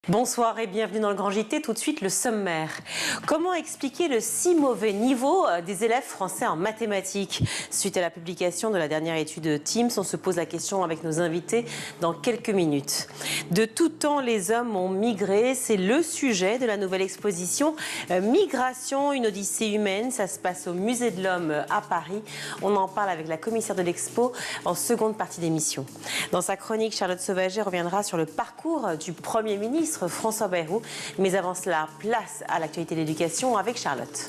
Bonsoir et bienvenue dans le Grand JT. Tout de suite, le sommaire. Comment expliquer le si mauvais niveau des élèves français en mathématiques? Suite à la publication de la dernière étude Teams, on se pose la question avec nos invités dans quelques minutes. De tout temps, les hommes ont migré. C'est le sujet de la nouvelle exposition Migration, une odyssée humaine. Ça se passe au Musée de l'Homme à Paris. On en parle avec la commissaire de l'expo en seconde partie d'émission. Dans sa chronique, Charlotte Sauvager reviendra sur le parcours du Premier ministre François Bayrou. Mais avant cela, place à l'actualité de l'éducation avec Charlotte.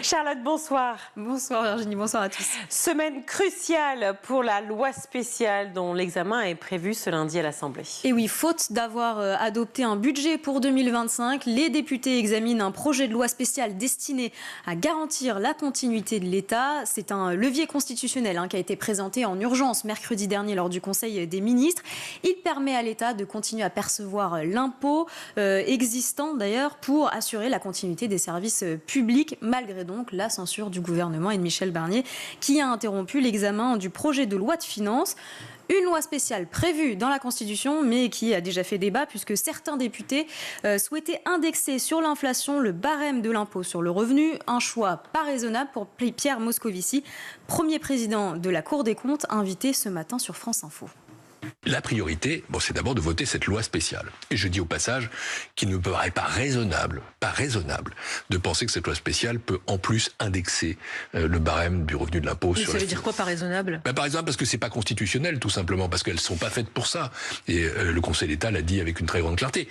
Charlotte, bonsoir. Bonsoir Virginie, bonsoir à tous. Semaine cruciale pour la loi spéciale dont l'examen est prévu ce lundi à l'Assemblée. Et oui, faute d'avoir adopté un budget pour 2025, les députés examinent un projet de loi spéciale destiné à garantir la continuité de l'État. C'est un levier constitutionnel qui a été présenté en urgence mercredi dernier lors du Conseil des ministres. Il permet à l'État de continuer à percevoir l'impôt existant d'ailleurs pour assurer la continuité des services publics malgré donc la censure du gouvernement et de Michel Barnier qui a interrompu l'examen du projet de loi de finances. Une loi spéciale prévue dans la Constitution, mais qui a déjà fait débat puisque certains députés souhaitaient indexer sur l'inflation le barème de l'impôt sur le revenu, un choix pas raisonnable pour Pierre Moscovici, premier président de la Cour des comptes, invité ce matin sur France Info. La priorité, c'est d'abord de voter cette loi spéciale. Et je dis au passage qu'il ne me paraît pas raisonnable de penser que cette loi spéciale peut en plus indexer le barème du revenu de l'impôt sur ça veut dire quoi, pas raisonnable ? Par exemple, parce que c'est pas constitutionnel, tout simplement, parce qu'elles sont pas faites pour ça. Et le Conseil d'État l'a dit avec une très grande clarté.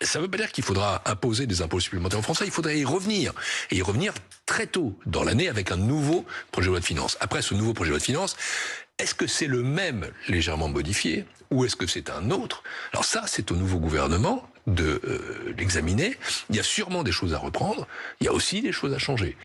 Ça ne veut pas dire qu'il faudra imposer des impôts supplémentaires aux Français, il faudrait y revenir. Et y revenir très tôt dans l'année avec un nouveau projet de loi de finances. Après ce nouveau projet de loi de finances, est-ce que c'est le même légèrement modifié ou est-ce que c'est un autre? Alors ça, c'est au nouveau gouvernement de l'examiner. Il y a sûrement des choses à reprendre, il y a aussi des choses à changer.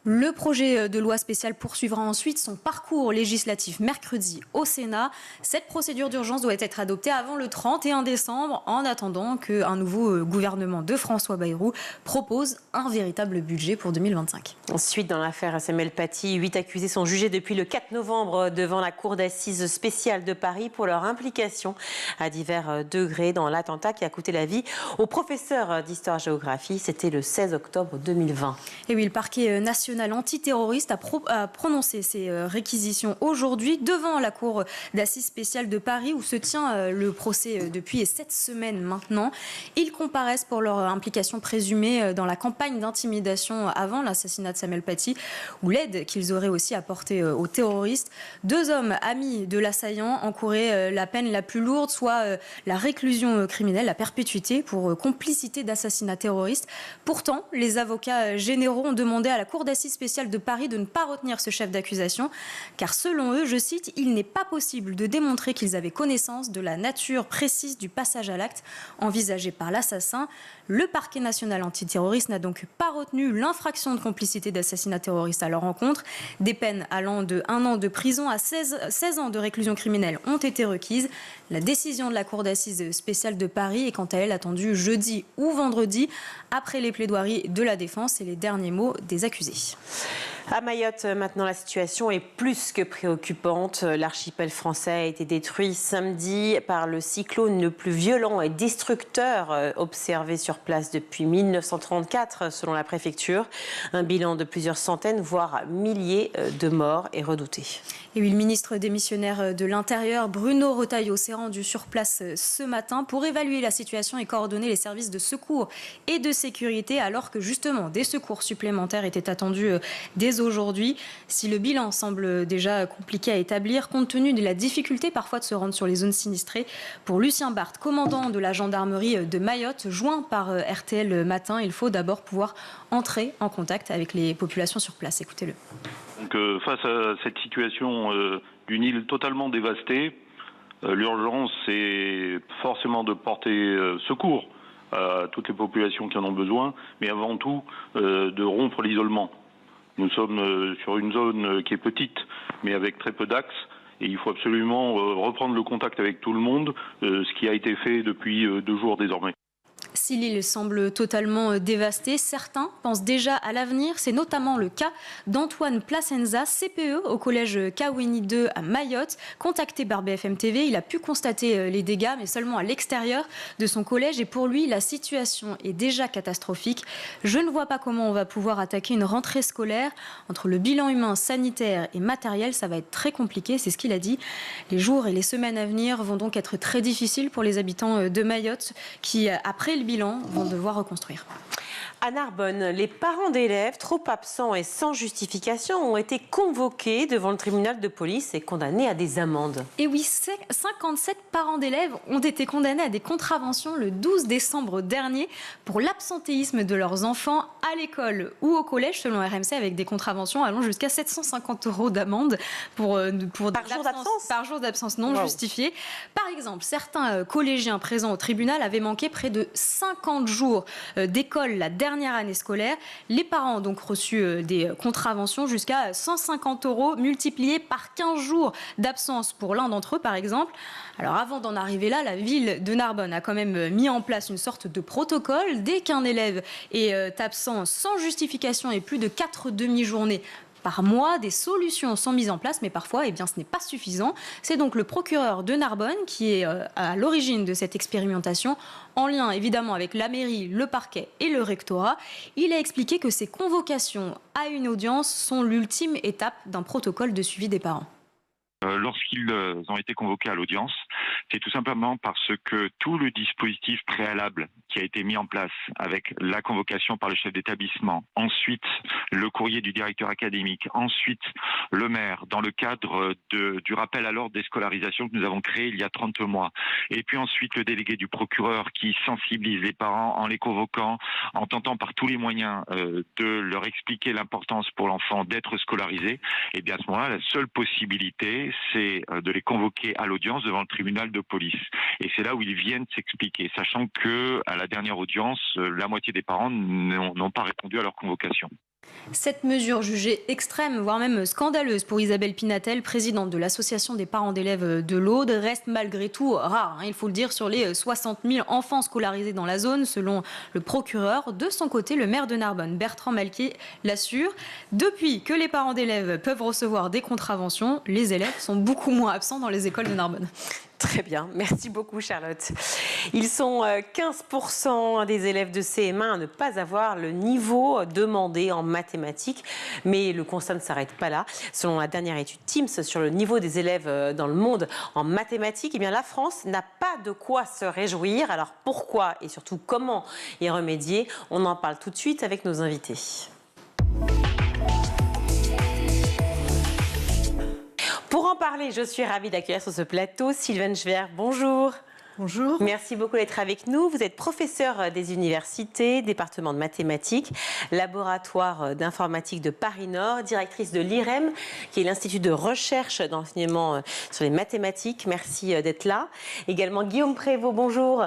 Le projet de loi spéciale poursuivra ensuite son parcours législatif mercredi au Sénat. Cette procédure d'urgence doit être adoptée avant le 31 décembre en attendant qu'un nouveau gouvernement de François Bayrou propose un véritable budget pour 2025. Ensuite, dans l'affaire Samuel Paty, 8 accusés sont jugés depuis le 4 novembre devant la Cour d'assises spéciale de Paris pour leur implication à divers degrés dans l'attentat qui a coûté la vie au professeur d'histoire-géographie. C'était le 16 octobre 2020. Et oui, le parquet national antiterroriste a prononcé ces réquisitions aujourd'hui devant la Cour d'assises spéciale de Paris où se tient le procès depuis 7 semaines maintenant. Ils comparaissent pour leur implication présumée dans la campagne d'intimidation avant l'assassinat de Samuel Paty ou l'aide qu'ils auraient aussi apportée aux terroristes. 2 hommes amis de l'assaillant encouraient la peine la plus lourde, soit la réclusion criminelle, la perpétuité pour complicité d'assassinat terroriste. Pourtant, les avocats généraux ont demandé à la Cour d'assises spéciale de Paris de ne pas retenir ce chef d'accusation, car selon eux, je cite, « il n'est pas possible de démontrer qu'ils avaient connaissance de la nature précise du passage à l'acte envisagé par l'assassin ». Le parquet national antiterroriste n'a donc pas retenu l'infraction de complicité d'assassinat terroriste à leur encontre. Des peines allant de 1 an de prison à 16 ans de réclusion criminelle ont été requises. La décision de la Cour d'assises spéciale de Paris est quant à elle attendue jeudi ou vendredi, après les plaidoiries de la défense et les derniers mots des accusés. À Mayotte, maintenant, la situation est plus que préoccupante. L'archipel français a été détruit samedi par le cyclone le plus violent et destructeur observé sur place depuis 1934, selon la préfecture. Un bilan de plusieurs centaines, voire milliers de morts est redouté. Et oui, le ministre démissionnaire de l'Intérieur, Bruno Retailleau, s'est rendu sur place ce matin pour évaluer la situation et coordonner les services de secours et de sécurité, alors que justement des secours supplémentaires étaient attendus dès aujourd'hui. Si le bilan semble déjà compliqué à établir, compte tenu de la difficulté parfois de se rendre sur les zones sinistrées, pour Lucien Barthes, commandant de la gendarmerie de Mayotte, joint par RTL Matin, il faut d'abord pouvoir entrer en contact avec les populations sur place. Écoutez-le. Donc, face à cette situation d'une île totalement dévastée, l'urgence c'est forcément de porter secours à toutes les populations qui en ont besoin, mais avant tout de rompre l'isolement. Nous sommes sur une zone qui est petite, mais avec très peu d'axes, et il faut absolument reprendre le contact avec tout le monde, ce qui a été fait depuis 2 jours désormais. Si l'île semble totalement dévastée, certains pensent déjà à l'avenir. C'est notamment le cas d'Antoine Placenza, CPE au collège Kawini 2 à Mayotte. Contacté par BFM TV, il a pu constater les dégâts, mais seulement à l'extérieur de son collège. Et pour lui, la situation est déjà catastrophique. Je ne vois pas comment on va pouvoir attaquer une rentrée scolaire. Entre le bilan humain, sanitaire et matériel, ça va être très compliqué, c'est ce qu'il a dit. Les jours et les semaines à venir vont donc être très difficiles pour les habitants de Mayotte qui, après le bilan, vont devoir reconstruire. À Narbonne, les parents d'élèves trop absents et sans justification ont été convoqués devant le tribunal de police et condamnés à des amendes. Et oui, 57 parents d'élèves ont été condamnés à des contraventions le 12 décembre dernier pour l'absentéisme de leurs enfants à l'école ou au collège, selon RMC, avec des contraventions allant jusqu'à 750 € d'amende pour par jour d'absence non justifiée. Par exemple, certains collégiens présents au tribunal avaient manqué près de 50 jours d'école la dernière année scolaire. Les parents ont donc reçu des contraventions jusqu'à 150 € multipliés par 15 jours d'absence pour l'un d'entre eux, par exemple. Alors avant d'en arriver là, la ville de Narbonne a quand même mis en place une sorte de protocole. Dès qu'un élève est absent sans justification et plus de 4 demi-journées par mois, des solutions sont mises en place, mais parfois, ce n'est pas suffisant. C'est donc le procureur de Narbonne qui est à l'origine de cette expérimentation, en lien évidemment avec la mairie, le parquet et le rectorat. Il a expliqué que ces convocations à une audience sont l'ultime étape d'un protocole de suivi des parents. Lorsqu'ils ont été convoqués à l'audience, c'est tout simplement parce que tout le dispositif préalable qui a été mis en place avec la convocation par le chef d'établissement, ensuite le courrier du directeur académique, ensuite le maire, dans le cadre du rappel à l'ordre des scolarisations que nous avons créé il y a 30 mois, et puis ensuite le délégué du procureur qui sensibilise les parents en les convoquant, en tentant par tous les moyens de leur expliquer l'importance pour l'enfant d'être scolarisé, et bien à ce moment-là, la seule possibilité, c'est de les convoquer à l'audience devant le tribunal de police. Et c'est là où ils viennent s'expliquer, sachant que à la dernière audience, la moitié des parents n'ont pas répondu à leur convocation. Cette mesure jugée extrême, voire même scandaleuse pour Isabelle Pinatel, présidente de l'association des parents d'élèves de l'Aude, reste malgré tout rare. Il faut le dire, sur les 60 000 enfants scolarisés dans la zone, selon le procureur. De son côté, le maire de Narbonne, Bertrand Malquier, l'assure. Depuis que les parents d'élèves peuvent recevoir des contraventions, les élèves sont beaucoup moins absents dans les écoles de Narbonne. Très bien, merci beaucoup Charlotte. Ils sont 15% des élèves de CM1 à ne pas avoir le niveau demandé en mathématiques, mais le constat ne s'arrête pas là. Selon la dernière étude Teams sur le niveau des élèves dans le monde en mathématiques, eh bien la France n'a pas de quoi se réjouir. Alors pourquoi et surtout comment y remédier? On en parle tout de suite avec nos invités. Pour en parler, je suis ravie d'accueillir sur ce plateau Sylvaine Schwer. Bonjour. Bonjour. Merci beaucoup d'être avec nous. Vous êtes professeur des universités, département de mathématiques, laboratoire d'informatique de Paris-Nord, directrice de l'IREM, qui est l'Institut de recherche d'enseignement sur les mathématiques. Merci d'être là. Également Guillaume Prévost, bonjour.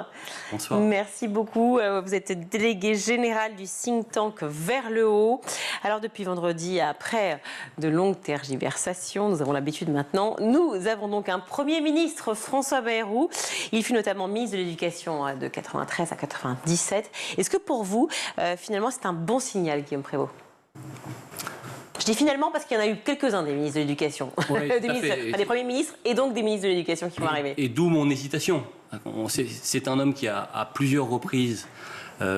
Bonsoir. Merci beaucoup. Vous êtes délégué général du think tank Vers le Haut. Alors depuis vendredi, après de longues tergiversations, nous avons l'habitude maintenant, nous avons donc un Premier ministre, François Bayrou. Il fut notamment ministre de l'Éducation de 93 à 97. Est-ce que pour vous, finalement, c'est un bon signal, Guillaume Prévost? Je dis finalement parce qu'il y en a eu quelques-uns des ministres de l'Éducation, Oui, des premiers ministres et donc des ministres de l'Éducation qui vont arriver. Et d'où mon hésitation. C'est un homme qui a à plusieurs reprises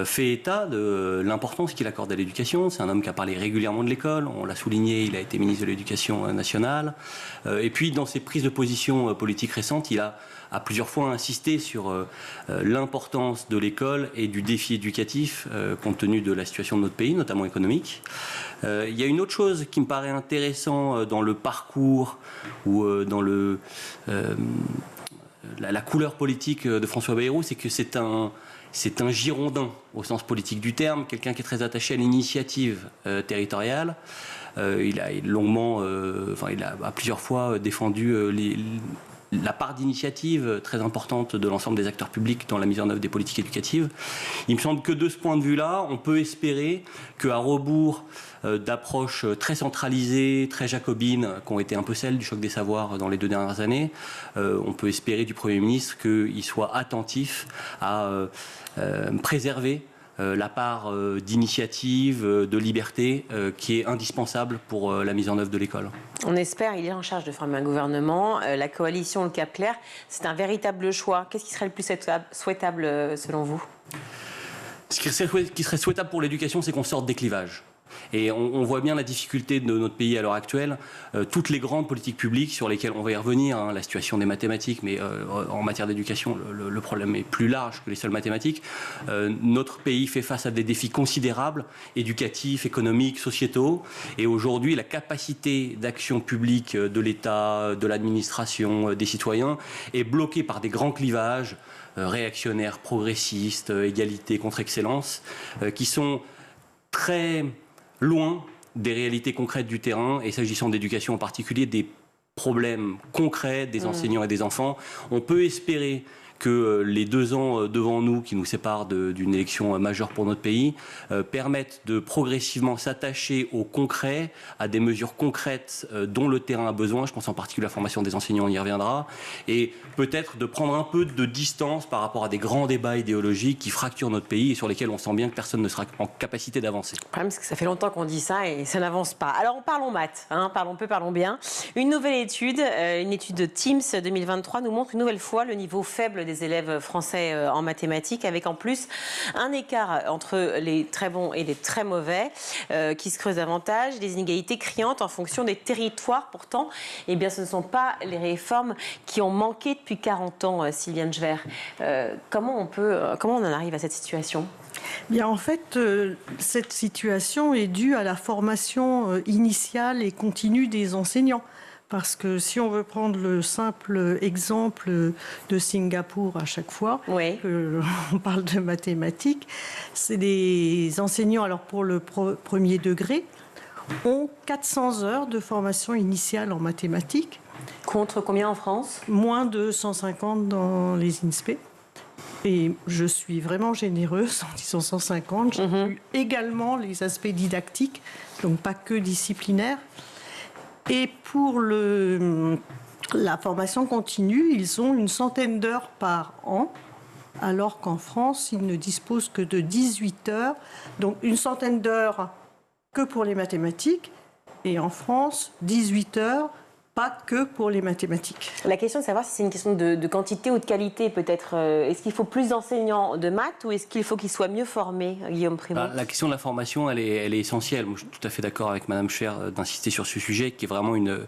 fait état de l'importance qu'il accorde à l'éducation. C'est un homme qui a parlé régulièrement de l'école. On l'a souligné, il a été ministre de l'Éducation nationale. Et puis, dans ses prises de position politiques récentes, il a plusieurs fois insisté sur l'importance de l'école et du défi éducatif compte tenu de la situation de notre pays, notamment économique. Il y a une autre chose qui me paraît intéressant dans le parcours ou dans la couleur politique de François Bayrou, c'est que c'est un Girondin au sens politique du terme, quelqu'un qui est très attaché à l'initiative territoriale. Il a longuement, il a à plusieurs fois défendu la part d'initiative très importante de l'ensemble des acteurs publics dans la mise en œuvre des politiques éducatives. Il me semble que de ce point de vue-là, on peut espérer qu'à rebours d'approches très centralisées, très jacobines, qui ont été un peu celles du choc des savoirs dans les 2 dernières années, on peut espérer du Premier ministre qu'il soit attentif à préserver la part d'initiative, de liberté qui est indispensable pour la mise en œuvre de l'école. On espère, il est en charge de former un gouvernement. La coalition Le Cap Clair, c'est un véritable choix. Qu'est-ce qui serait le plus souhaitable selon vous ? Ce qui serait souhaitable pour l'éducation, c'est qu'on sorte des clivages. Et on voit bien la difficulté de notre pays à l'heure actuelle. Toutes les grandes politiques publiques sur lesquelles on va y revenir, la situation des mathématiques, mais en matière d'éducation, le problème est plus large que les seules mathématiques. Notre pays fait face à des défis considérables, éducatifs, économiques, sociétaux. Et aujourd'hui, la capacité d'action publique de l'État, de l'administration, des citoyens est bloquée par des grands clivages réactionnaires, progressistes, égalité contre excellence, qui sont très loin des réalités concrètes du terrain et s'agissant d'éducation en particulier, des problèmes concrets des enseignants et des enfants. On peut espérer que les 2 ans devant nous, qui nous séparent d'une élection majeure pour notre pays, permettent de progressivement s'attacher au concret, à des mesures concrètes dont le terrain a besoin. Je pense en particulier à la formation des enseignants, on y reviendra. Et peut-être de prendre un peu de distance par rapport à des grands débats idéologiques qui fracturent notre pays et sur lesquels on sent bien que personne ne sera en capacité d'avancer. Le problème, c'est que ça fait longtemps qu'on dit ça et ça n'avance pas. Alors, parlons maths, parlons peu, parlons bien. Une nouvelle étude, une étude de Teams 2023 nous montre une nouvelle fois le niveau faible des élèves français en mathématiques, avec en plus un écart entre les très bons et les très mauvais qui se creuse davantage, des inégalités criantes en fonction des territoires. Pourtant, eh bien, ce ne sont pas les réformes qui ont manqué depuis 40 ans, Sylviane Schwer. Comment on en arrive à cette situation ? Bien, en fait, cette situation est due à la formation initiale et continue des enseignants. Parce que si on veut prendre le simple exemple de Singapour à chaque fois, oui, on parle de mathématiques, c'est des enseignants, alors pour le premier degré, ont 400 heures de formation initiale en mathématiques. Contre combien en France ? Moins de 150 dans les INSPE. Et je suis vraiment généreuse en disant 150. J'ai vu également les aspects didactiques, donc pas que disciplinaires. Et pour la formation continue, ils ont une centaine d'heures par an, alors qu'en France, ils ne disposent que de 18 heures. Donc une centaine d'heures que pour les mathématiques, et en France, 18 heures, pas que pour les mathématiques. La question de savoir si c'est une question de quantité ou de qualité, peut-être. Est-ce qu'il faut plus d'enseignants de maths ou est-ce qu'il faut qu'ils soient mieux formés, Guillaume Prévost ? La question de la formation, elle est essentielle. Moi, je suis tout à fait d'accord avec Madame Schwer d'insister sur ce sujet, qui est vraiment une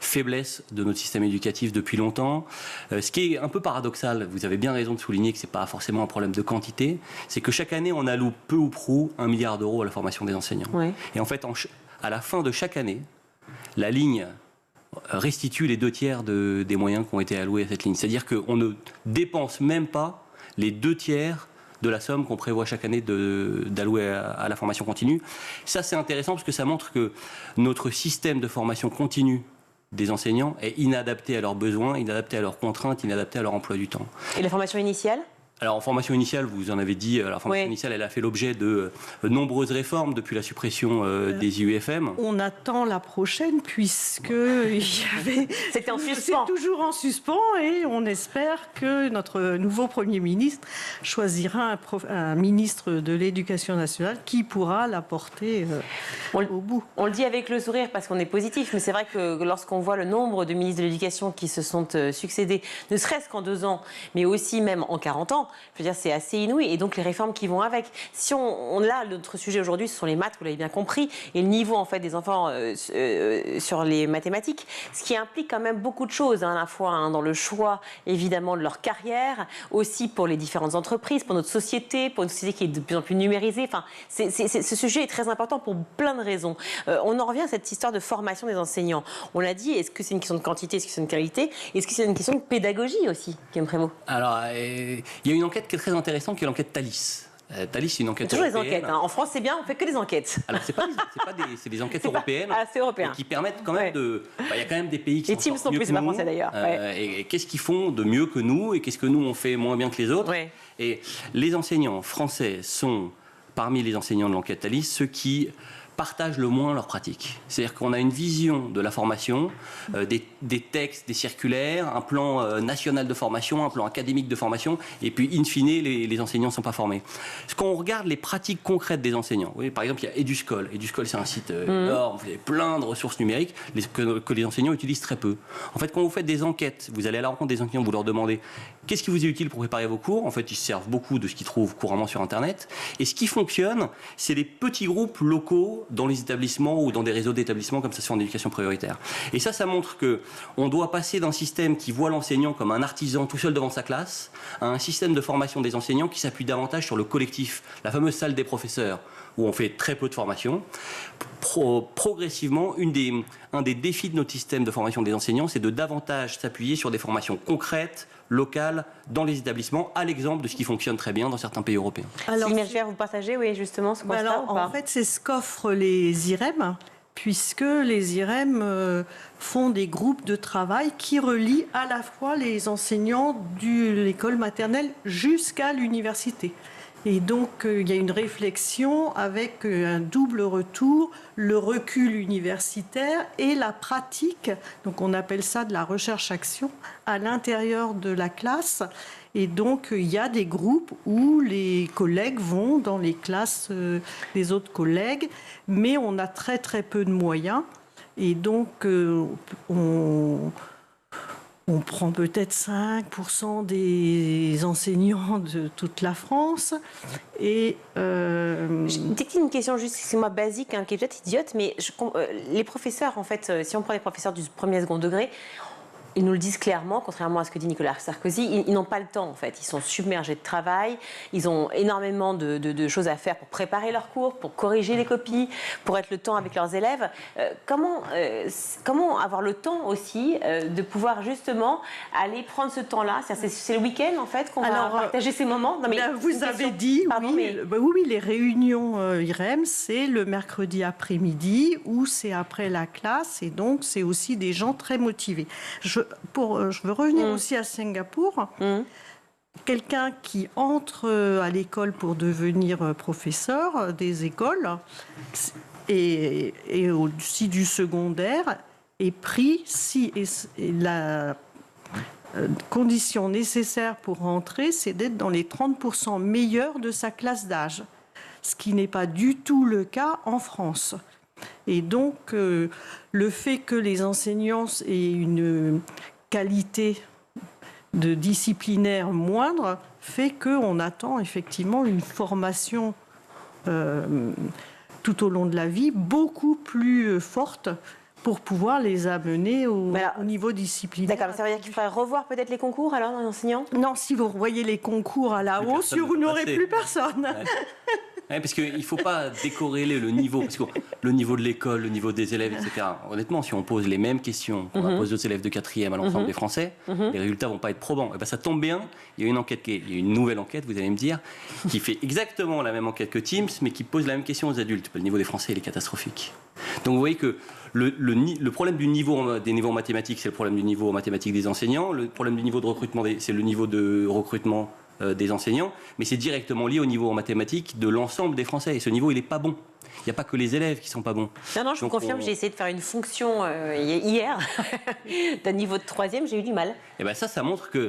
faiblesse de notre système éducatif depuis longtemps. Ce qui est un peu paradoxal, vous avez bien raison de souligner que ce n'est pas forcément un problème de quantité, c'est que chaque année, on alloue peu ou prou 1 milliard d'euros à la formation des enseignants. Oui. Et en fait, à la fin de chaque année, la ligne restitue les 2 tiers des moyens qui ont été alloués à cette ligne. C'est-à-dire qu'on ne dépense même pas les 2 tiers de la somme qu'on prévoit chaque année d'allouer à la formation continue. Ça, c'est intéressant parce que ça montre que notre système de formation continue des enseignants est inadapté à leurs besoins, inadapté à leurs contraintes, inadapté à leur emploi du temps. Et la formation initiale ? Alors en formation initiale, vous en avez dit, la formation initiale, elle a fait l'objet de nombreuses réformes depuis la suppression des IUFM. On attend la prochaine puisque il y avait... C'était en suspens. C'est toujours en suspens et on espère que notre nouveau Premier ministre choisira un ministre de l'Éducation nationale qui pourra la porter au bout. On le dit avec le sourire parce qu'on est positif, mais c'est vrai que lorsqu'on voit le nombre de ministres de l'Éducation qui se sont succédés, ne serait-ce qu'en 2 ans, mais aussi même en 40 ans, je veux dire, c'est assez inouï. Et donc, les réformes qui vont avec. Si là, notre sujet aujourd'hui, ce sont les maths, vous l'avez bien compris, et le niveau, en fait, des enfants sur les mathématiques, ce qui implique quand même beaucoup de choses, à la fois dans le choix, évidemment, de leur carrière, aussi pour les différentes entreprises, pour notre société, pour une société qui est de plus en plus numérisée. Enfin, ce sujet est très important pour plein de raisons. On en revient à cette histoire de formation des enseignants. On l'a dit, est-ce que c'est une question de quantité, est-ce que c'est une qualité, est-ce que c'est une question de pédagogie aussi, Guillaume Prévost ? Alors, il y a une enquête qui est très intéressante, qui est l'enquête Thalys. Thalys, c'est une enquête toujours européenne. les enquêtes. Hein. En France, c'est bien, on fait que des enquêtes. Alors, c'est des enquêtes européennes c'est européen. qui permettent quand même de... Il y a quand même des pays qui les teams sont plus, c'est pas français d'ailleurs. Et qu'est-ce qu'ils font de mieux que nous et qu'est-ce que nous, on fait moins bien que les autres. Et les enseignants français sont, parmi les enseignants de l'enquête Thalys, ceux qui partagent le moins leurs pratiques. C'est-à-dire qu'on a une vision de la formation, des textes, des circulaires, un plan national de formation, un plan académique de formation, et puis, in fine, les enseignants ne sont pas formés. Quand on regarde les pratiques concrètes des enseignants, oui, par exemple, il y a Eduscol. Eduscol, c'est un site énorme, vous avez plein de ressources numériques que les enseignants utilisent très peu. En fait, quand vous faites des enquêtes, vous allez à la rencontre des enseignants, vous leur demandez qu'est-ce qui vous est utile pour préparer vos cours. En fait, ils se servent beaucoup de ce qu'ils trouvent couramment sur Internet. Et ce qui fonctionne, c'est les petits groupes locaux dans les établissements ou dans des réseaux d'établissements comme ça c'est en éducation prioritaire. Et ça montre qu'on doit passer d'un système qui voit l'enseignant comme un artisan tout seul devant sa classe à un système de formation des enseignants qui s'appuie davantage sur le collectif, la fameuse salle des professeurs où on fait très peu de formation. Progressivement, un des défis de notre système de formation des enseignants, c'est de davantage s'appuyer sur des formations concrètes, locales, dans les établissements, à l'exemple de ce qui fonctionne très bien dans certains pays européens. Alors, Sylvie, vous partagez, oui, justement, ce constat ou pas ? En fait, c'est ce qu'offrent les IREM, puisque les IREM font des groupes de travail qui relient à la fois les enseignants de l'école maternelle jusqu'à l'université. Et donc, il y a une réflexion avec un double retour, le recul universitaire et la pratique. Donc, on appelle ça de la recherche-action à l'intérieur de la classe. Et donc, il y a des groupes où les collègues vont dans les classes des autres collègues, mais on a très, très peu de moyens. Et donc, on prend peut-être 5% des enseignants de toute la France. Et une question juste, c'est moi basique, hein, qui est peut-être idiote, mais les professeurs, en fait, si on prend les professeurs du premier et second degré, ils nous le disent clairement, contrairement à ce que dit Nicolas Sarkozy, ils n'ont pas le temps en fait. Ils sont submergés de travail, ils ont énormément de choses à faire pour préparer leurs cours, pour corriger les copies, pour être le temps avec leurs élèves. Comment avoir le temps aussi de pouvoir justement aller prendre ce temps-là ? C'est le week-end en fait qu'on va partager ces moments. Non, mais vous avez dit, oui, les réunions IREM, c'est le mercredi après-midi ou c'est après la classe et donc c'est aussi des gens très motivés. Je veux revenir aussi à Singapour. Quelqu'un qui entre à l'école pour devenir professeur des écoles et aussi du secondaire est pris si la condition nécessaire pour rentrer, c'est d'être dans les 30% meilleurs de sa classe d'âge, ce qui n'est pas du tout le cas en France. Et donc, le fait que les enseignants aient une qualité de disciplinaire moindre fait qu'on attend effectivement une formation tout au long de la vie beaucoup plus forte pour pouvoir les amener au niveau disciplinaire. D'accord, ça veut dire qu'il faudrait revoir peut-être les concours alors dans les enseignants ? Non, si vous revoyez les concours à la hausse, vous n'aurez plus personne. Ouais. Ouais, parce qu'il ne faut pas décorréler le niveau, parce que le niveau de l'école, le niveau des élèves, etc. Honnêtement, si on pose les mêmes questions qu'on va poser aux élèves de 4e à l'ensemble des Français, les résultats ne vont pas être probants. Et ben, ça tombe bien, il y a une nouvelle enquête, vous allez me dire, qui fait exactement la même enquête que Teams, mais qui pose la même question aux adultes. Le niveau des Français, il est catastrophique. Donc vous voyez que le problème des niveaux en mathématiques, c'est le problème du niveau en mathématiques des enseignants. Le problème du niveau de recrutement, c'est le niveau de recrutement des enseignants, mais c'est directement lié au niveau en mathématiques de l'ensemble des Français. Et ce niveau, il n'est pas bon. Il n'y a pas que les élèves qui ne sont pas bons. Non, je vous confirme, j'ai essayé de faire une fonction hier d'un niveau de 3e, j'ai eu du mal. Et bien ça montre que...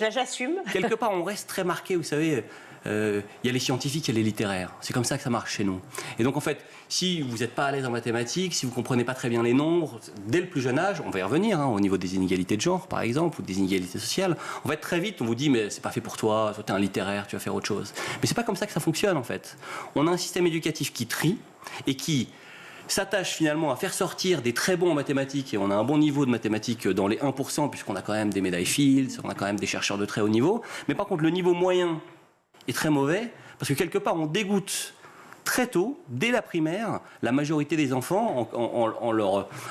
j'assume. Quelque part, on reste très marqué, vous savez... Il y a les scientifiques, il y a les littéraires. C'est comme ça que ça marche chez nous. Et donc, en fait, si vous n'êtes pas à l'aise en mathématiques, si vous ne comprenez pas très bien les nombres, dès le plus jeune âge, on va y revenir, au niveau des inégalités de genre, par exemple, ou des inégalités sociales, en fait, très vite, on vous dit, mais c'est pas fait pour toi, toi, t'es un littéraire, tu vas faire autre chose. Mais c'est pas comme ça que ça fonctionne, en fait. On a un système éducatif qui trie et qui s'attache finalement à faire sortir des très bons en mathématiques, et on a un bon niveau de mathématiques dans les 1%, puisqu'on a quand même des médailles Fields, on a quand même des chercheurs de très haut niveau, mais par contre, le niveau moyen est très mauvais, parce que quelque part on dégoûte très tôt, dès la primaire, la majorité des enfants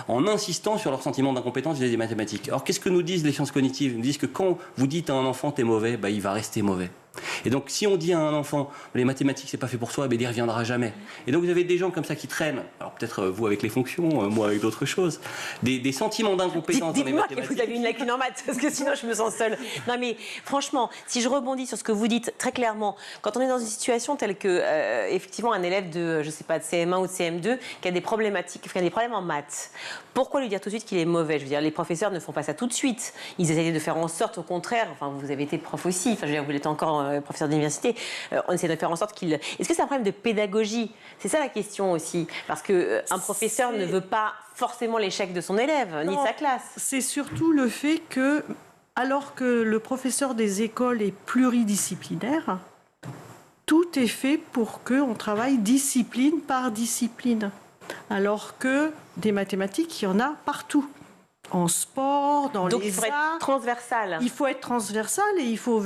en insistant sur leur sentiment d'incompétence vis-à-vis des mathématiques. Alors qu'est-ce que nous disent les sciences cognitives ? Ils nous disent que quand vous dites à un enfant t'es mauvais, il va rester mauvais. Et donc, si on dit à un enfant, les mathématiques, c'est pas fait pour toi, il n'y reviendra jamais. Et donc, vous avez des gens comme ça qui traînent, alors peut-être vous avec les fonctions, moi avec d'autres choses, des sentiments d'incompétence dans les mathématiques. Dites-moi que vous avez une lacune en maths, parce que sinon je me sens seule. Non mais franchement, si je rebondis sur ce que vous dites très clairement, quand on est dans une situation telle que, effectivement, un élève de, je sais pas, de CM1 ou de CM2 qui a des problématiques, qui a des problèmes en maths, pourquoi lui dire tout de suite qu'il est mauvais? Je veux dire, les professeurs ne font pas ça tout de suite. Ils essayent de faire en sorte, au contraire, enfin vous avez été prof aussi, enfin je veux dire, vous êtes encore professeur d'université, on essaie de faire en sorte qu'il... Est-ce que c'est un problème de pédagogie? C'est ça la question aussi, parce qu'un professeur ne veut pas forcément l'échec de son élève, ni de sa classe. C'est surtout le fait que, alors que le professeur des écoles est pluridisciplinaire, tout est fait pour qu'on travaille discipline par discipline. Alors que des mathématiques, il y en a partout. En sport, dans Donc, les il faut être arts. transversal. Il faut être transversal et il faut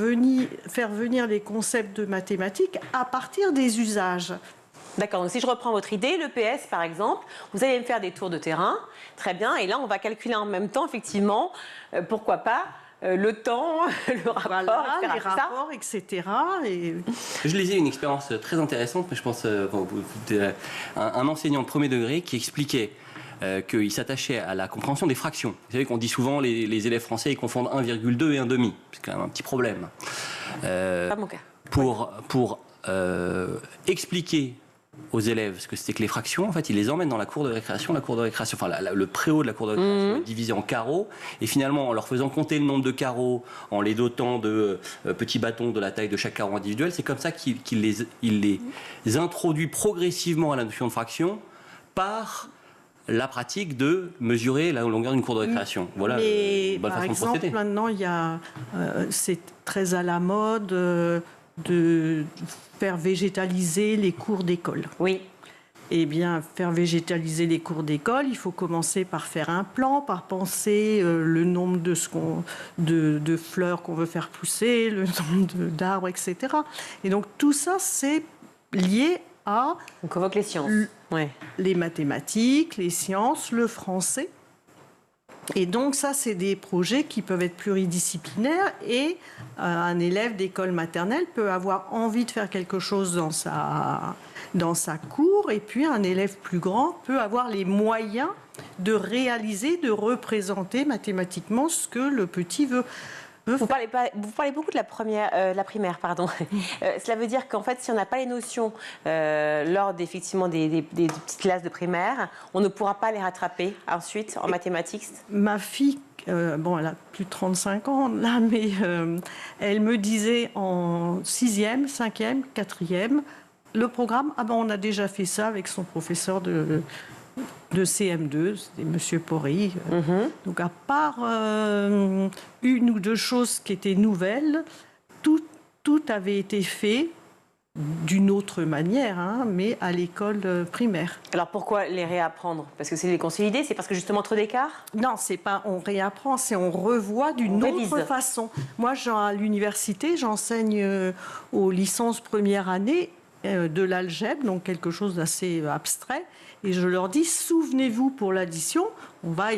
faire venir les concepts de mathématiques à partir des usages. D'accord, donc si je reprends votre idée, l'EPS par exemple, vous allez me faire des tours de terrain, très bien, et là on va calculer en même temps, effectivement, pourquoi pas, le temps, le rapport, Voilà, etc. les rapports, etc. Et... Je lisais une expérience très intéressante, mais je pense un enseignant de premier degré qui expliquait qu'il s'attachait à la compréhension des fractions. Vous savez qu'on dit souvent les élèves français ils confondent 1,2 et 1,5. C'est quand même un petit problème. Pas mon cas. Pour expliquer aux élèves ce que c'était que les fractions, en fait, ils les emmènent dans la cour de récréation. La cour de récréation, enfin le préau de la cour de récréation est divisé en carreaux, et finalement, en leur faisant compter le nombre de carreaux, en les dotant de petits bâtons de la taille de chaque carreau individuel, c'est comme ça qu'il les introduit progressivement à la notion de fraction par la pratique de mesurer la longueur d'une cour de récréation. Voilà une bonne façon de procéder. Par exemple, maintenant, c'est très à la mode de faire végétaliser les cours d'école. Oui. Eh bien, faire végétaliser les cours d'école, il faut commencer par faire un plan, par penser le nombre de fleurs qu'on veut faire pousser, le nombre d'arbres, etc. Et donc, tout ça, c'est lié à... On convoque les sciences. Les mathématiques, les sciences, le français. Et donc ça, c'est des projets qui peuvent être pluridisciplinaires et un élève d'école maternelle peut avoir envie de faire quelque chose dans sa cour et puis un élève plus grand peut avoir les moyens de réaliser, de représenter mathématiquement ce que le petit veut. Vous parlez beaucoup de la primaire, pardon. Cela veut dire qu'en fait, si on n'a pas les notions lors effectivement des petites classes de primaire, on ne pourra pas les rattraper ensuite en mathématiques. Ma fille, elle a plus de 35 ans là, mais elle me disait en 6e, 5e, 4e, le programme, on a déjà fait ça avec son professeur de CM2, c'était M. Porry. Donc à part une ou deux choses qui étaient nouvelles, tout avait été fait d'une autre manière, mais à l'école primaire. Alors pourquoi les réapprendre? Parce que c'est les consolider? C'est parce que justement trop d'écart? Non, c'est pas on réapprend, c'est on revoit d'une autre façon. Moi, à l'université, j'enseigne aux licences première année de l'algèbre, donc quelque chose d'assez abstrait. Et je leur dis, souvenez-vous pour l'addition, on va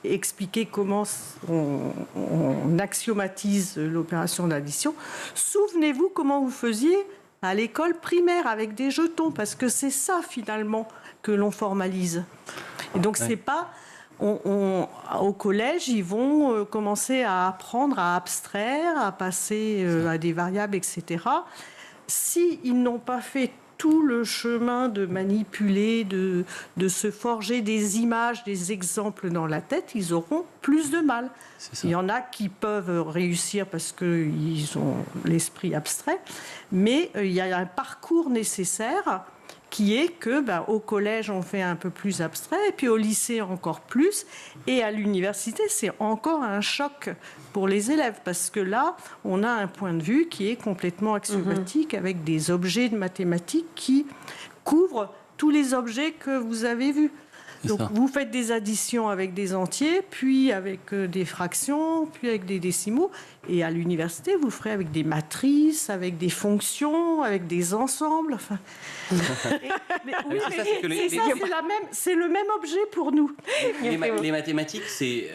expliquer comment on axiomatise l'opération d'addition. Souvenez-vous comment vous faisiez à l'école primaire avec des jetons, parce que c'est ça finalement que l'on formalise. Et donc c'est pas... au collège, ils vont commencer à apprendre à abstraire, à passer à des variables, etc. S'ils n'ont pas fait tout le chemin de manipuler, de se forger des images, des exemples dans la tête, ils auront plus de mal. Il y en a qui peuvent réussir parce qu'ils ont l'esprit abstrait, mais il y a un parcours nécessaire qui est que au collège, on fait un peu plus abstrait, et puis au lycée, encore plus, et à l'université, c'est encore un choc pour les élèves, parce que là, on a un point de vue qui est complètement axiomatique, avec des objets de mathématiques qui couvrent tous les objets que vous avez vus. Donc vous faites des additions avec des entiers, puis avec des fractions, puis avec des décimaux. Et à l'université, vous ferez avec des matrices, avec des fonctions, avec des ensembles. Enfin, c'est le même objet pour nous. Les mathématiques, c'est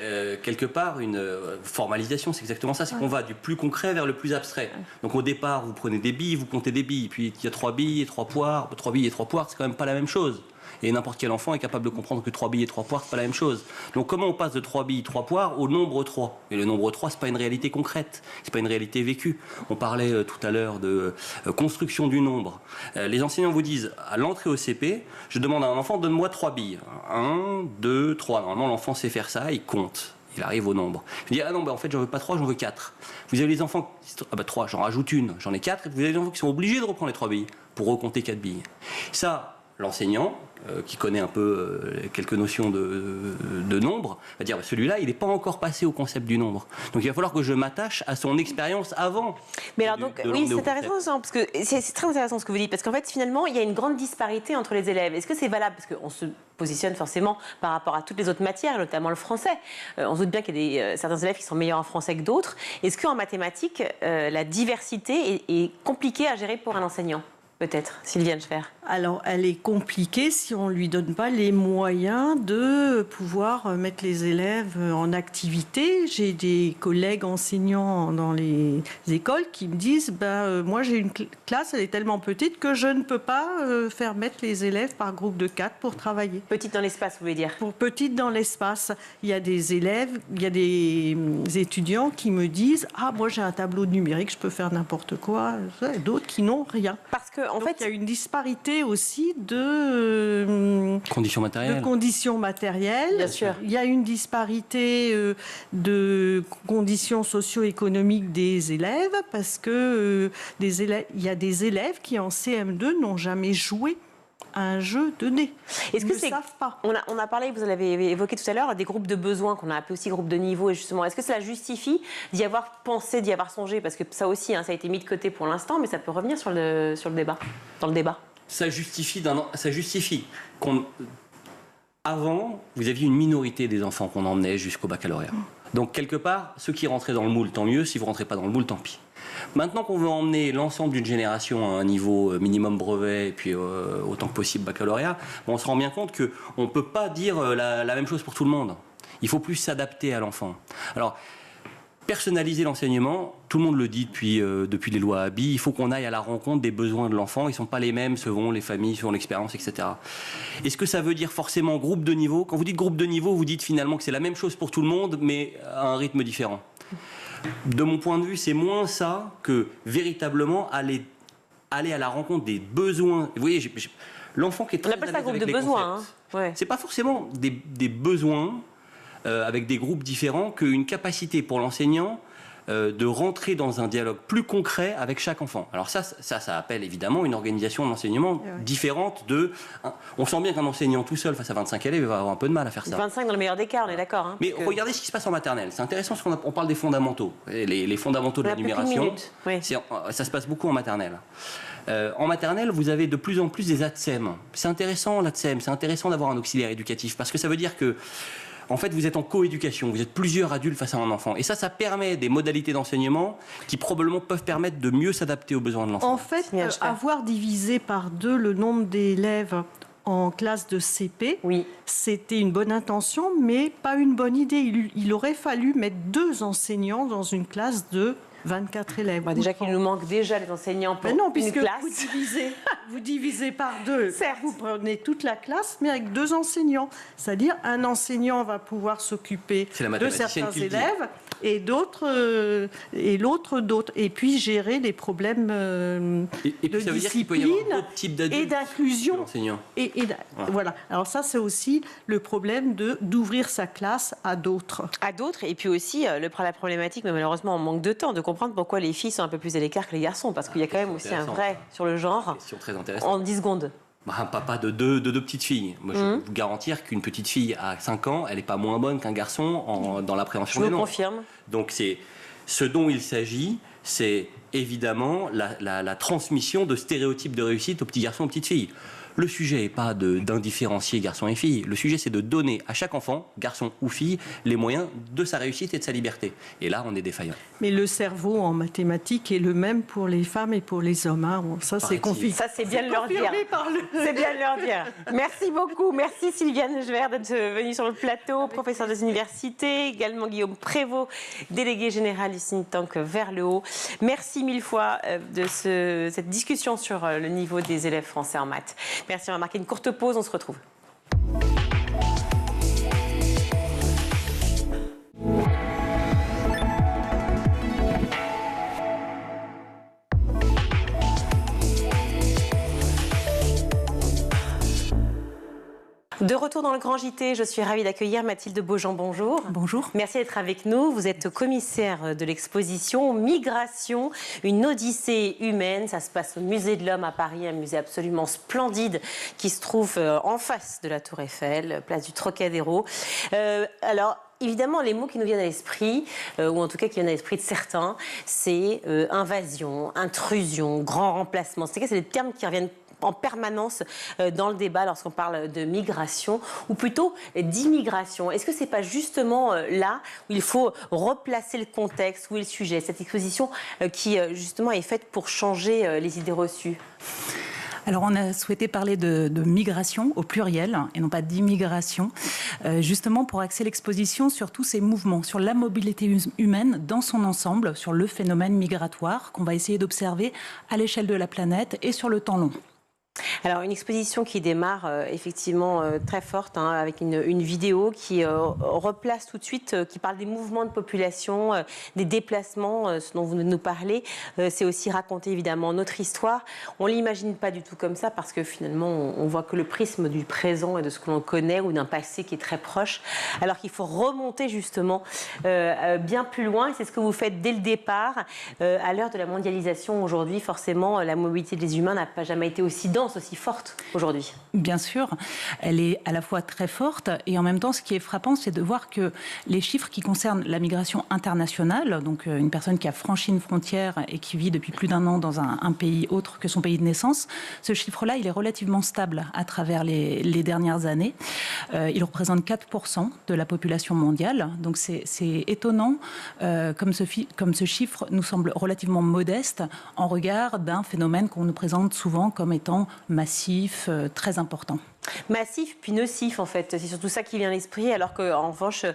quelque part une formalisation, c'est exactement ça. C'est qu'on va du plus concret vers le plus abstrait. Donc au départ, vous prenez des billes, vous comptez des billes, puis il y a 3 billes et 3 poires. 3 billes et 3 poires, c'est quand même pas la même chose. Et n'importe quel enfant est capable de comprendre que 3 billes et 3 poires, c'est pas la même chose. Donc comment on passe de 3 billes, 3 poires au nombre 3 ? Et le nombre 3, c'est pas une réalité concrète, c'est pas une réalité vécue. On parlait tout à l'heure de construction du nombre. Les enseignants vous disent, à l'entrée au CP, je demande à un enfant, donne-moi 3 billes. 1, 2, 3. Normalement, l'enfant sait faire ça, il compte. Il arrive au nombre. Je dis, ah non, en fait, j'en veux pas 3, j'en veux 4. Vous avez les enfants, 3, j'en rajoute une, j'en ai 4. Et vous avez les enfants qui sont obligés de reprendre les 3 billes pour recompter 4 billes. Ça, l'enseignant, qui connaît un peu quelques notions de nombre, va dire celui-là, il n'est pas encore passé au concept du nombre. Donc il va falloir que je m'attache à son expérience avant. Mais alors donc, oui, c'est intéressant, parce que c'est très intéressant ce que vous dites, parce qu'en fait, finalement, il y a une grande disparité entre les élèves. Est-ce que c'est valable ? Parce qu'on se positionne forcément par rapport à toutes les autres matières, notamment le français. On se doute bien qu'il y a certains élèves qui sont meilleurs en français que d'autres. Est-ce qu'en mathématiques, la diversité est compliquée à gérer pour un enseignant ? Peut-être, Sylviane Schfer. Alors, elle est compliquée si on ne lui donne pas les moyens de pouvoir mettre les élèves en activité. J'ai des collègues enseignants dans les écoles qui me disent moi, j'ai une classe, elle est tellement petite que je ne peux pas faire mettre les élèves par groupe de 4 pour travailler. Petite dans l'espace, vous voulez dire ? Pour petite dans l'espace. Il y a des élèves, il y a des étudiants qui me disent moi, j'ai un tableau numérique, je peux faire n'importe quoi. D'autres qui n'ont rien. Parce que, en fait, il y a une disparité aussi de conditions matérielles. Bien sûr. Il y a une disparité de conditions socio-économiques des élèves parce que il y a des élèves qui en CM2 n'ont jamais joué un jeu donné. Est-ce que ne savent pas. On a parlé, vous l'avez évoqué tout à l'heure, des groupes de besoins qu'on a appelé aussi groupes de niveau. Et justement, est-ce que cela justifie d'y avoir pensé, d'y avoir songé ? Parce que ça aussi, ça a été mis de côté pour l'instant, mais ça peut revenir sur le débat, dans le débat. Ça justifie qu'on... Avant, vous aviez une minorité des enfants qu'on emmenait jusqu'au baccalauréat. Donc, quelque part, ceux qui rentraient dans le moule, tant mieux. Si vous ne rentrez pas dans le moule, tant pis. Maintenant qu'on veut emmener l'ensemble d'une génération à un niveau minimum brevet et puis autant que possible baccalauréat, on se rend bien compte qu'on ne peut pas dire la même chose pour tout le monde. Il faut plus s'adapter à l'enfant. Alors, personnaliser l'enseignement, tout le monde le dit depuis les lois Haby, il faut qu'on aille à la rencontre des besoins de l'enfant. Ils ne sont pas les mêmes selon les familles, selon l'expérience, etc. Est-ce que ça veut dire forcément groupe de niveau ? Quand vous dites groupe de niveau, vous dites finalement que c'est la même chose pour tout le monde, mais à un rythme différent. De mon point de vue, c'est moins ça que véritablement aller à la rencontre des besoins. Vous voyez, l'enfant qui est très on appelle ça groupe de besoins. C'est pas forcément des besoins avec des groupes différents qu'une capacité pour l'enseignant de rentrer dans un dialogue plus concret avec chaque enfant. Alors ça appelle évidemment une organisation de l'enseignement différente on sent bien qu'un enseignant tout seul face à 25 élèves va avoir un peu de mal à faire ça. 25 dans le meilleur des cas, on est d'accord. Hein, mais regardez ce qui se passe en maternelle. C'est intéressant parce qu'on parle des fondamentaux. Les fondamentaux de la numération, ça se passe beaucoup en maternelle. En maternelle, vous avez de plus en plus des ATSEM. C'est intéressant l'ATSEM, c'est intéressant d'avoir un auxiliaire éducatif parce que ça veut dire que en fait, vous êtes en coéducation, vous êtes plusieurs adultes face à un enfant. Et ça permet des modalités d'enseignement qui probablement peuvent permettre de mieux s'adapter aux besoins de l'enfant. En fait, avoir divisé par 2 le nombre d'élèves en classe de CP, c'était une bonne intention, mais pas une bonne idée. Il aurait fallu mettre 2 enseignants dans une classe de 24 élèves. Déjà qu'il nous manque déjà les enseignants pour une classe. Vous divisez par 2. Certes. Vous prenez toute la classe, mais avec 2 enseignants. C'est-à-dire, un enseignant va pouvoir s'occuper de certains élèves et l'autre d'autres. Et puis gérer les problèmes de ça veut dire qu'il peut y avoir d'autres types d'adultes et d'inclusion. Voilà. Alors ça, c'est aussi le problème d'ouvrir sa classe à d'autres. Et puis aussi, la problématique, mais malheureusement, on manque de temps, de comprendre pourquoi les filles sont un peu plus à l'écart que les garçons. Parce qu'il y a quand même aussi un vrai sur le genre. Question très intéressante. En 10 secondes. Un papa de deux petites filles. Moi, je peux vous garantir qu'une petite fille à 5 ans, elle n'est pas moins bonne qu'un garçon dans l'appréhension des nombres. Je vous confirme. Donc, ce dont il s'agit, c'est évidemment la transmission de stéréotypes de réussite aux petits garçons, aux petites filles. Le sujet n'est pas d'indifférencier garçons et filles. Le sujet, c'est de donner à chaque enfant, garçon ou fille, les moyens de sa réussite et de sa liberté. Et là, on est défaillant. Mais le cerveau en mathématiques est le même pour les femmes et pour les hommes. Hein. Ça, c'est confirmé. Ça, c'est bien de leur dire. C'est bien de leur dire. Merci beaucoup. Merci Sylviane Jevert d'être venue sur le plateau, professeure des universités, également Guillaume Prévost, délégué général du think tank Vers le haut. Merci mille fois de cette discussion sur le niveau des élèves français en maths. Merci, on va marquer une courte pause, on se retrouve. De retour dans le Grand JT, je suis ravie d'accueillir Mathilde Beaujean. Bonjour. Bonjour. Merci d'être avec nous. Vous êtes commissaire de l'exposition Migration, une odyssée humaine. Ça se passe au Musée de l'Homme à Paris, un musée absolument splendide qui se trouve en face de la Tour Eiffel, place du Trocadéro. Évidemment, les mots qui nous viennent à l'esprit, ou en tout cas qui viennent à l'esprit de certains, c'est invasion, intrusion, grand remplacement. C'est des termes qui reviennent en permanence dans le débat lorsqu'on parle de migration, ou plutôt d'immigration. Est-ce que ce n'est pas justement là où il faut replacer le contexte, où est le sujet, cette exposition qui justement est faite pour changer les idées reçues ? Alors on a souhaité parler de migration au pluriel et non pas d'immigration, justement pour axer l'exposition sur tous ces mouvements, sur la mobilité humaine dans son ensemble, sur le phénomène migratoire qu'on va essayer d'observer à l'échelle de la planète et sur le temps long. Alors une exposition qui démarre effectivement très forte, hein, avec une vidéo qui replace tout de suite, qui parle des mouvements de population, des déplacements, ce dont vous nous parlez. C'est aussi raconter évidemment notre histoire. On ne l'imagine pas du tout comme ça parce que finalement on voit que le prisme du présent et de ce que l'on connaît ou d'un passé qui est très proche, alors qu'il faut remonter justement bien plus loin. Et c'est ce que vous faites dès le départ. À l'heure de la mondialisation aujourd'hui, forcément la mobilité des humains n'a pas jamais été aussi dense, aussi forte aujourd'hui. Bien sûr, elle est à la fois très forte et en même temps, ce qui est frappant, c'est de voir que les chiffres qui concernent la migration internationale, donc une personne qui a franchi une frontière et qui vit depuis plus d'un an dans un pays autre que son pays de naissance, ce chiffre-là, il est relativement stable à travers les dernières années. Il représente 4% de la population mondiale, donc c'est étonnant comme ce chiffre nous semble relativement modeste en regard d'un phénomène qu'on nous présente souvent comme étant massif, très important. Massif puis nocif en fait, c'est surtout ça qui vient à l'esprit, alors qu'en revanche,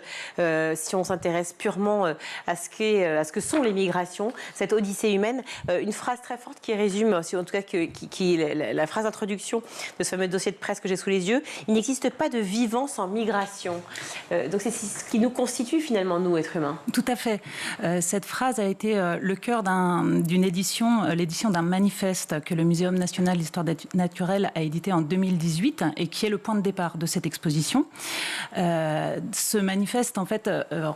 si on s'intéresse purement à ce que sont les migrations, cette odyssée humaine, une phrase très forte qui résume, en tout cas qui est la phrase d'introduction de ce fameux dossier de presse que j'ai sous les yeux, il n'existe pas de vivant sans migration. Donc c'est ce qui nous constitue finalement, nous, êtres humains. Tout à fait. Cette phrase a été le cœur d'une édition, l'édition d'un manifeste que le Muséum national d'histoire naturelle a édité en 2018 et qui est le point de départ de cette exposition. Ce manifeste, en fait,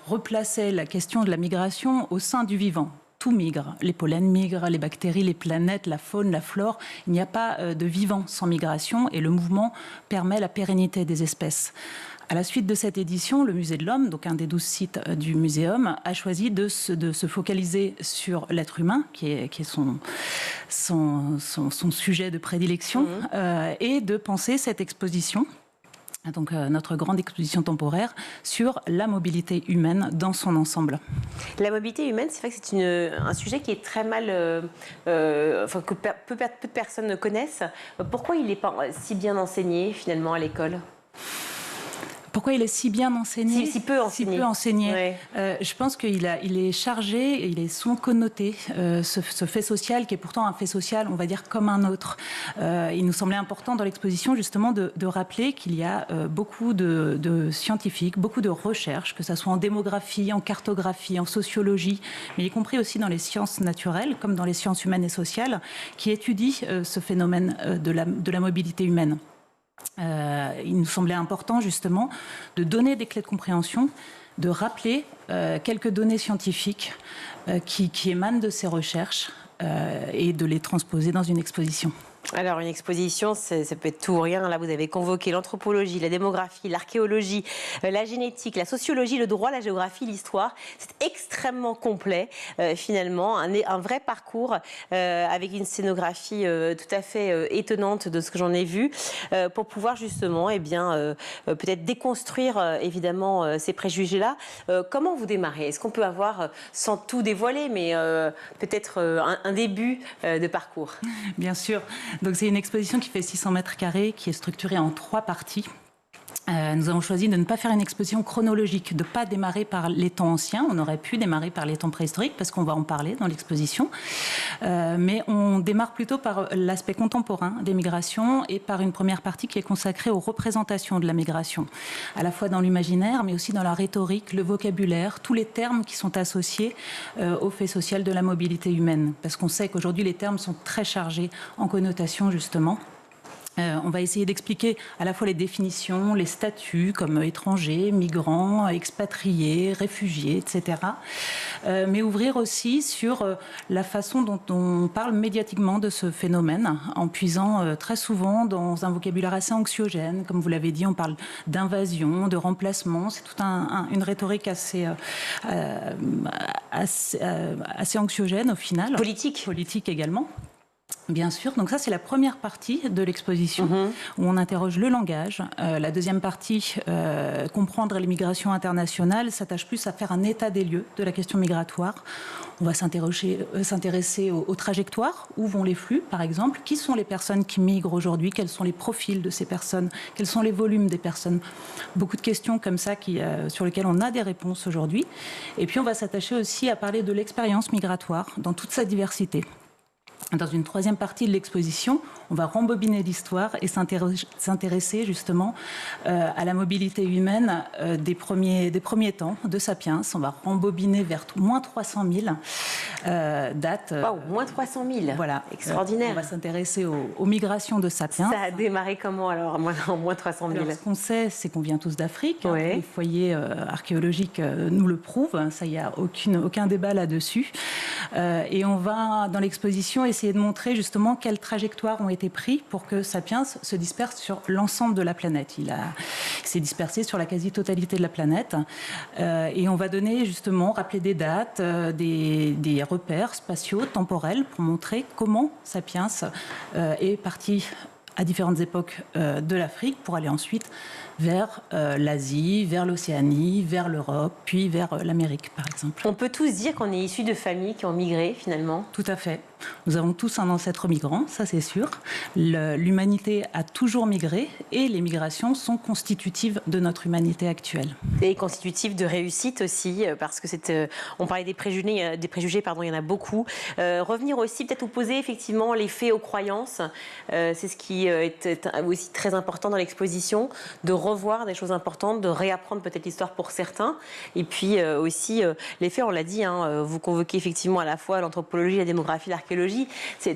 replaçait la question de la migration au sein du vivant. Tout migre. Les pollens migrent, les bactéries, les planètes, la faune, la flore. Il n'y a pas de vivant sans migration et le mouvement permet la pérennité des espèces. À la suite de cette édition, le Musée de l'Homme, donc un des 12 sites du Muséum, a choisi de se focaliser sur l'être humain, qui est son sujet de prédilection, et de penser cette exposition, donc notre grande exposition temporaire, sur la mobilité humaine dans son ensemble. La mobilité humaine, c'est vrai que c'est un sujet qui est très mal, que peu de personnes connaissent. Pourquoi il n'est pas si bien enseigné finalement à l'école ? Pourquoi il est si bien enseigné ? Si peu enseigné. Ouais. Je pense qu'il est chargé, il est souvent connoté, ce fait social qui est pourtant un fait social, on va dire, comme un autre. Il nous semblait important dans l'exposition justement de rappeler qu'il y a beaucoup de scientifiques, beaucoup de recherches, que ce soit en démographie, en cartographie, en sociologie, mais y compris aussi dans les sciences naturelles, comme dans les sciences humaines et sociales, qui étudient ce phénomène de la mobilité humaine. Il nous semblait important justement de donner des clés de compréhension, de rappeler quelques données scientifiques qui émanent de ces recherches et de les transposer dans une exposition. Alors, une exposition, ça peut être tout ou rien. Là, vous avez convoqué l'anthropologie, la démographie, l'archéologie, la génétique, la sociologie, le droit, la géographie, l'histoire. C'est extrêmement complet, finalement. Un vrai parcours avec une scénographie tout à fait étonnante de ce que j'en ai vu, pour pouvoir justement, peut-être déconstruire, évidemment, ces préjugés-là. Comment vous démarrez? Est-ce qu'on peut avoir, sans tout dévoiler, mais peut-être un début de parcours? Bien sûr. Donc c'est une exposition qui fait 600 mètres carrés, qui est structurée en 3 parties. Nous avons choisi de ne pas faire une exposition chronologique, de ne pas démarrer par les temps anciens. On aurait pu démarrer par les temps préhistoriques, parce qu'on va en parler dans l'exposition. Mais on démarre plutôt par l'aspect contemporain des migrations et par une première partie qui est consacrée aux représentations de la migration, à la fois dans l'imaginaire, mais aussi dans la rhétorique, le vocabulaire, tous les termes qui sont associés au fait social de la mobilité humaine. Parce qu'on sait qu'aujourd'hui, les termes sont très chargés en connotation, justement. On va essayer d'expliquer à la fois les définitions, les statuts comme étrangers, migrants, expatriés, réfugiés, etc. Mais ouvrir aussi sur la façon dont on parle médiatiquement de ce phénomène, en puisant très souvent dans un vocabulaire assez anxiogène. Comme vous l'avez dit, on parle d'invasion, de remplacement. C'est toute une rhétorique assez anxiogène au final. Politique également. Bien sûr, donc ça c'est la première partie de l'exposition où on interroge le langage. La deuxième partie, comprendre les migrations internationales, s'attache plus à faire un état des lieux de la question migratoire. On va s'intéresser aux trajectoires, où vont les flux par exemple, qui sont les personnes qui migrent aujourd'hui, quels sont les profils de ces personnes, quels sont les volumes des personnes. Beaucoup de questions comme ça sur lesquelles on a des réponses aujourd'hui. Et puis on va s'attacher aussi à parler de l'expérience migratoire dans toute sa diversité. Dans une troisième partie de l'exposition, on va rembobiner l'histoire et s'intéresser justement à la mobilité humaine des premiers temps de Sapiens. On va rembobiner vers moins 300 000 dates. Wow, moins 300 000. Voilà. Extraordinaire. On va s'intéresser aux migrations de Sapiens. Ça a démarré comment alors, en moins 300 000? Alors, ce qu'on sait, c'est qu'on vient tous d'Afrique. Ouais. Les foyers archéologiques nous le prouvent. Ça, il n'y a aucun débat là-dessus. Et on va, dans l'exposition, essayer de montrer justement quelles trajectoires ont été prises pour que Sapiens se disperse sur l'ensemble de la planète. Il s'est dispersé sur la quasi-totalité de la planète. Et on va donner justement, rappeler des dates, des repères spatiaux, temporels, pour montrer comment Sapiens est parti à différentes époques de l'Afrique pour aller ensuite vers l'Asie, vers l'Océanie, vers l'Europe, puis vers l'Amérique, par exemple. On peut tous dire qu'on est issus de familles qui ont migré, finalement? Tout à fait. Nous avons tous un ancêtre migrant, ça c'est sûr. L'humanité a toujours migré et les migrations sont constitutives de notre humanité actuelle. Et constitutives de réussite aussi, parce que on parlait des préjugés, il y en a beaucoup. Revenir aussi, peut-être opposer effectivement les faits aux croyances, c'est ce qui est aussi très important dans l'exposition, de revoir des choses importantes, de réapprendre peut-être l'histoire pour certains. Et puis aussi, les faits, on l'a dit, vous convoquez effectivement à la fois l'anthropologie, la démographie, l'archéologie.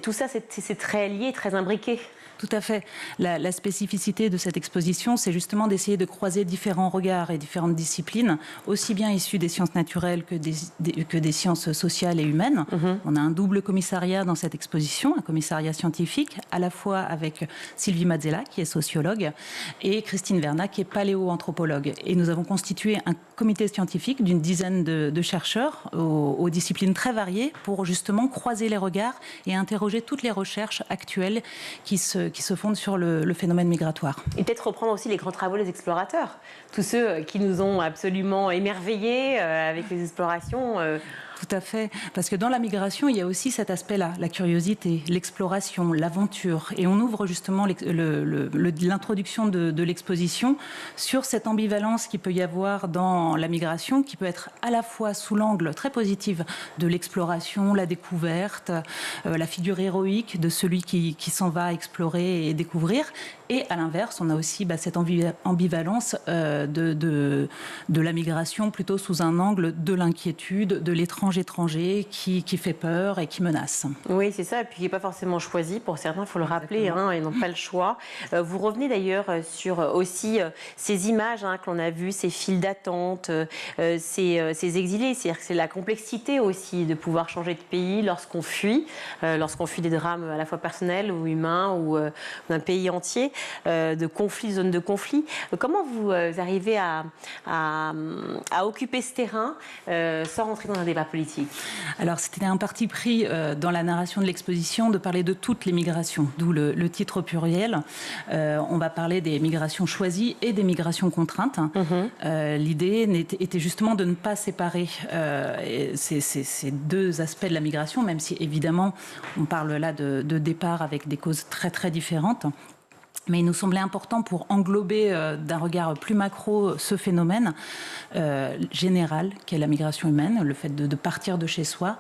Tout ça, c'est très lié, très imbriqué. Tout à fait. La spécificité de cette exposition, c'est justement d'essayer de croiser différents regards et différentes disciplines, aussi bien issues des sciences naturelles que des sciences sociales et humaines. On a un double commissariat dans cette exposition, un commissariat scientifique, à la fois avec Sylvie Mazzella, qui est sociologue, et Christine Vernat, qui est paléoanthropologue. Et nous avons constitué un comité scientifique d'une dizaine de chercheurs aux disciplines très variées pour justement croiser les regards et interroger toutes les recherches actuelles qui se fondent sur le phénomène migratoire. Et peut-être reprendre aussi les grands travaux des explorateurs, tous ceux qui nous ont absolument émerveillés avec les explorations. Tout à fait, parce que dans la migration, il y a aussi cet aspect-là, la curiosité, l'exploration, l'aventure. Et on ouvre justement l'introduction de l'exposition sur cette ambivalence qu'il peut y avoir dans la migration, qui peut être à la fois sous l'angle très positif de l'exploration, la découverte, la figure héroïque de celui qui s'en va explorer et découvrir. Et à l'inverse, on a aussi cette ambivalence de la migration plutôt sous un angle de l'inquiétude, de l'étranger, étrange-étranger qui fait peur et qui menace. Oui, c'est ça, et puis qui n'est pas forcément choisi pour certains, il faut le rappeler, hein, ils n'ont pas le choix. Vous revenez d'ailleurs sur aussi ces images que l'on a vues, ces files d'attente, ces exilés, c'est-à-dire que c'est la complexité aussi de pouvoir changer de pays lorsqu'on fuit des drames à la fois personnels ou humains ou d'un pays entier, de conflits, zones de conflit. Comment vous arrivez à occuper ce terrain sans rentrer dans un débat politique? Alors c'était un parti pris dans la narration de l'exposition de parler de toutes les migrations, d'où le titre pluriel. On va parler des migrations choisies et des migrations contraintes. L'idée était justement de ne pas séparer ces deux aspects de la migration, même si évidemment on parle là de départ avec des causes très très différentes. Mais il nous semblait important pour englober d'un regard plus macro ce phénomène général qu'est la migration humaine, le fait de partir de chez soi,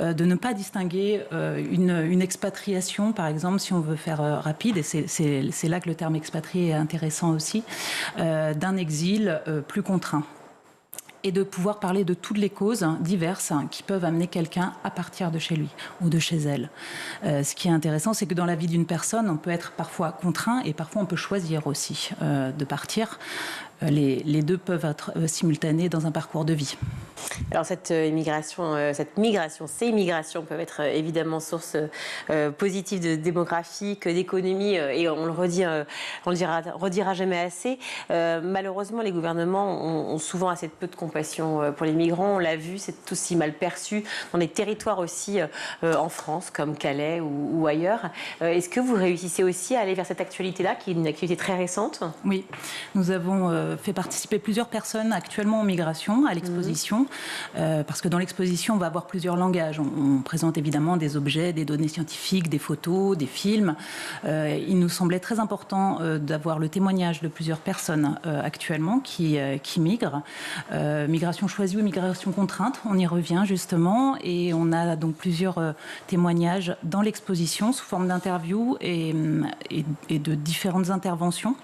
de ne pas distinguer une expatriation, par exemple, si on veut faire rapide, et c'est là que le terme expatrié est intéressant aussi, d'un exil plus contraint. Et de pouvoir parler de toutes les causes diverses qui peuvent amener quelqu'un à partir de chez lui ou de chez elle. Ce qui est intéressant, c'est que dans la vie d'une personne, on peut être parfois contraint et parfois on peut choisir aussi de partir. Les deux peuvent être simultanés dans un parcours de vie. Alors ces migrations peuvent être évidemment source positive démographique, d'économie, et on le redira jamais assez. Malheureusement, les gouvernements ont souvent assez peu de compassion pour les migrants. On l'a vu, c'est aussi mal perçu dans des territoires aussi en France, comme Calais ou ailleurs. Est-ce que vous réussissez aussi à aller vers cette actualité-là, qui est une actualité très récente? Oui, nous avons fait participer plusieurs personnes actuellement en migration à l'exposition, parce que dans l'exposition, on va avoir plusieurs langages. On présente évidemment des objets, des données scientifiques, des photos, des films. Il nous semblait très important d'avoir le témoignage de plusieurs personnes actuellement qui migrent. Migration choisie ou migration contrainte, on y revient justement, et on a donc plusieurs témoignages dans l'exposition sous forme d'interviews et de différentes interventions.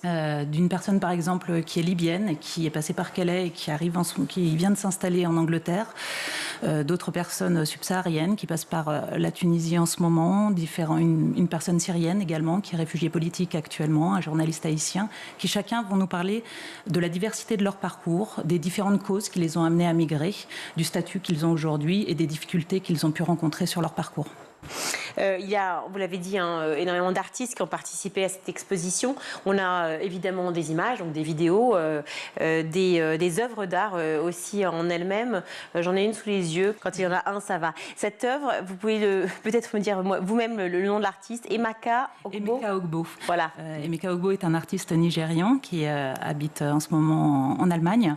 D'une personne par exemple qui est libyenne, qui est passée par Calais et qui vient de s'installer en Angleterre, d'autres personnes subsahariennes qui passent par la Tunisie en ce moment, une personne syrienne également qui est réfugiée politique actuellement, un journaliste haïtien, qui chacun vont nous parler de la diversité de leur parcours, des différentes causes qui les ont amenés à migrer, du statut qu'ils ont aujourd'hui et des difficultés qu'ils ont pu rencontrer sur leur parcours. Il y a, vous l'avez dit, énormément d'artistes qui ont participé à cette exposition. On a évidemment des images, donc des vidéos, des œuvres d'art aussi en elles-mêmes. J'en ai une sous les yeux. Quand il y en a un, ça va. Cette œuvre, vous pouvez peut-être me dire vous-même le nom de l'artiste, Emeka Ogbo. Emeka Ogbo. Voilà. Emeka Ogbo est un artiste nigérian qui habite en ce moment en Allemagne.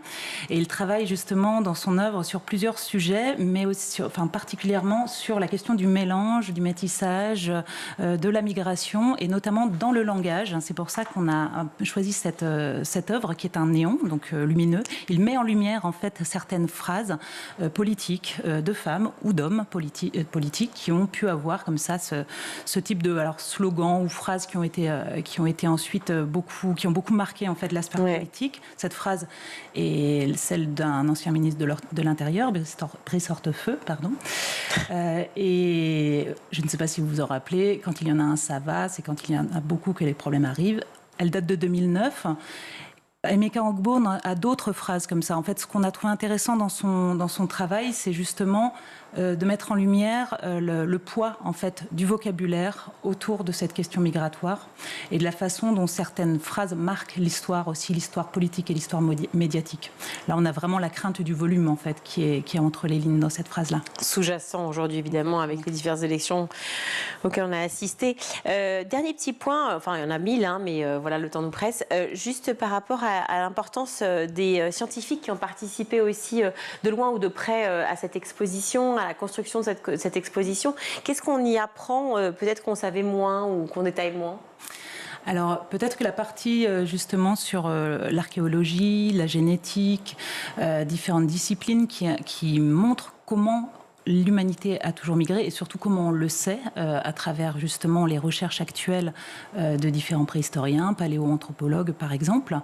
Et il travaille justement dans son œuvre sur plusieurs sujets, mais aussi, particulièrement sur la question du mélange, du métissage, de la migration, et notamment dans le langage. C'est pour ça qu'on a choisi cette œuvre qui est un néon, donc lumineux. Il met en lumière en fait certaines phrases politiques de femmes ou d'hommes politiques qui ont pu avoir comme ça ce type de slogans ou phrases qui ont été ensuite qui ont beaucoup marqué en fait l'aspect politique. Cette phrase est celle d'un ancien ministre de l'Intérieur, Brice Hortefeux, pardon. Et je ne sais pas si vous vous en rappelez, quand il y en a un, ça va, c'est quand il y en a beaucoup que les problèmes arrivent. Elle date de 2009. Emeka Ogbo a d'autres phrases comme ça. En fait, ce qu'on a trouvé intéressant dans son travail, c'est justement de mettre en lumière le poids en fait du vocabulaire autour de cette question migratoire et de la façon dont certaines phrases marquent l'histoire aussi, l'histoire politique et l'histoire médiatique. Là, on a vraiment la crainte du volume en fait qui est entre les lignes dans cette phrase-là. Sous-jacent aujourd'hui évidemment avec les diverses élections auxquelles on a assisté. Dernier petit point, enfin il y en a 1000, mais voilà, le temps nous presse. Juste par rapport à l'importance des scientifiques qui ont participé aussi de loin ou de près à cette exposition, à la construction de cette exposition. Qu'est-ce qu'on y apprend? Peut-être qu'on savait moins ou qu'on détaille moins? Alors peut-être que la partie justement sur l'archéologie, la génétique, différentes disciplines qui montrent comment l'humanité a toujours migré et surtout comment on le sait à travers justement les recherches actuelles de différents préhistoriens, paléoanthropologues par exemple.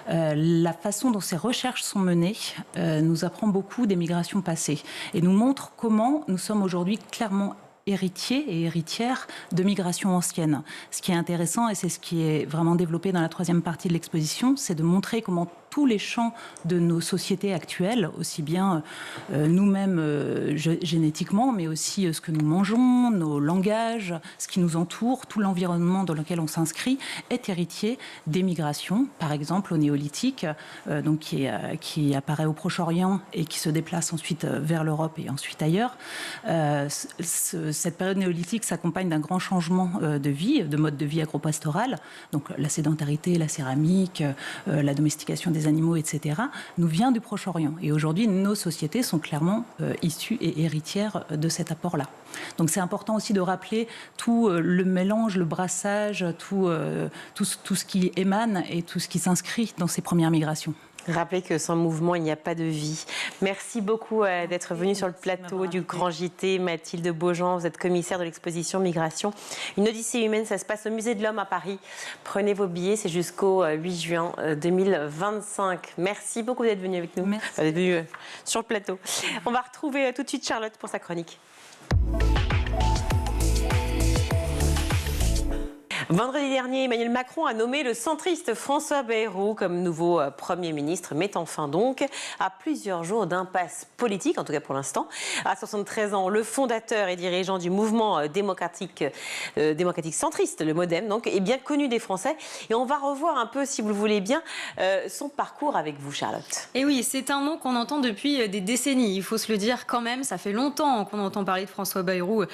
La façon dont ces recherches sont menées nous apprend beaucoup des migrations passées et nous montre comment nous sommes aujourd'hui clairement héritiers et héritières de migrations anciennes. Ce qui est intéressant, et c'est ce qui est vraiment développé dans la troisième partie de l'exposition, c'est de montrer comment tous les champs de nos sociétés actuelles, aussi bien nous-mêmes génétiquement, mais aussi ce que nous mangeons, nos langages, ce qui nous entoure, tout l'environnement dans lequel on s'inscrit, est héritier des migrations. Par exemple, au néolithique, donc qui apparaît au Proche-Orient et qui se déplace ensuite vers l'Europe et ensuite ailleurs. Cette période néolithique s'accompagne d'un grand changement de vie, de mode de vie agropastoral, donc la sédentarité, la céramique, la domestication des animaux, etc., nous vient du Proche-Orient. Et aujourd'hui, nos sociétés sont clairement issues et héritières de cet apport-là. Donc c'est important aussi de rappeler tout le mélange, le brassage, tout ce qui émane et tout ce qui s'inscrit dans ces premières migrations. Rappelez que sans mouvement, il n'y a pas de vie. Merci beaucoup d'être venue sur le plateau du Grand JT. Mathilde Beaujean, vous êtes commissaire de l'exposition Migration. Une Odyssée humaine, ça se passe au Musée de l'Homme à Paris. Prenez vos billets, c'est jusqu'au 8 juin 2025. Merci beaucoup d'être venue avec nous. Merci. D'être venue sur le plateau. On va retrouver tout de suite Charlotte pour sa chronique. Vendredi dernier, Emmanuel Macron a nommé le centriste François Bayrou comme nouveau Premier ministre, mettant fin donc à plusieurs jours d'impasse politique, en tout cas pour l'instant. À 73 ans, le fondateur et dirigeant du mouvement démocratique centriste, le MoDem, donc, est bien connu des Français. Et on va revoir un peu, si vous le voulez bien, son parcours avec vous, Charlotte. Et oui, c'est un nom qu'on entend depuis des décennies, il faut se le dire quand même. Ça fait longtemps qu'on entend parler de François Bayrou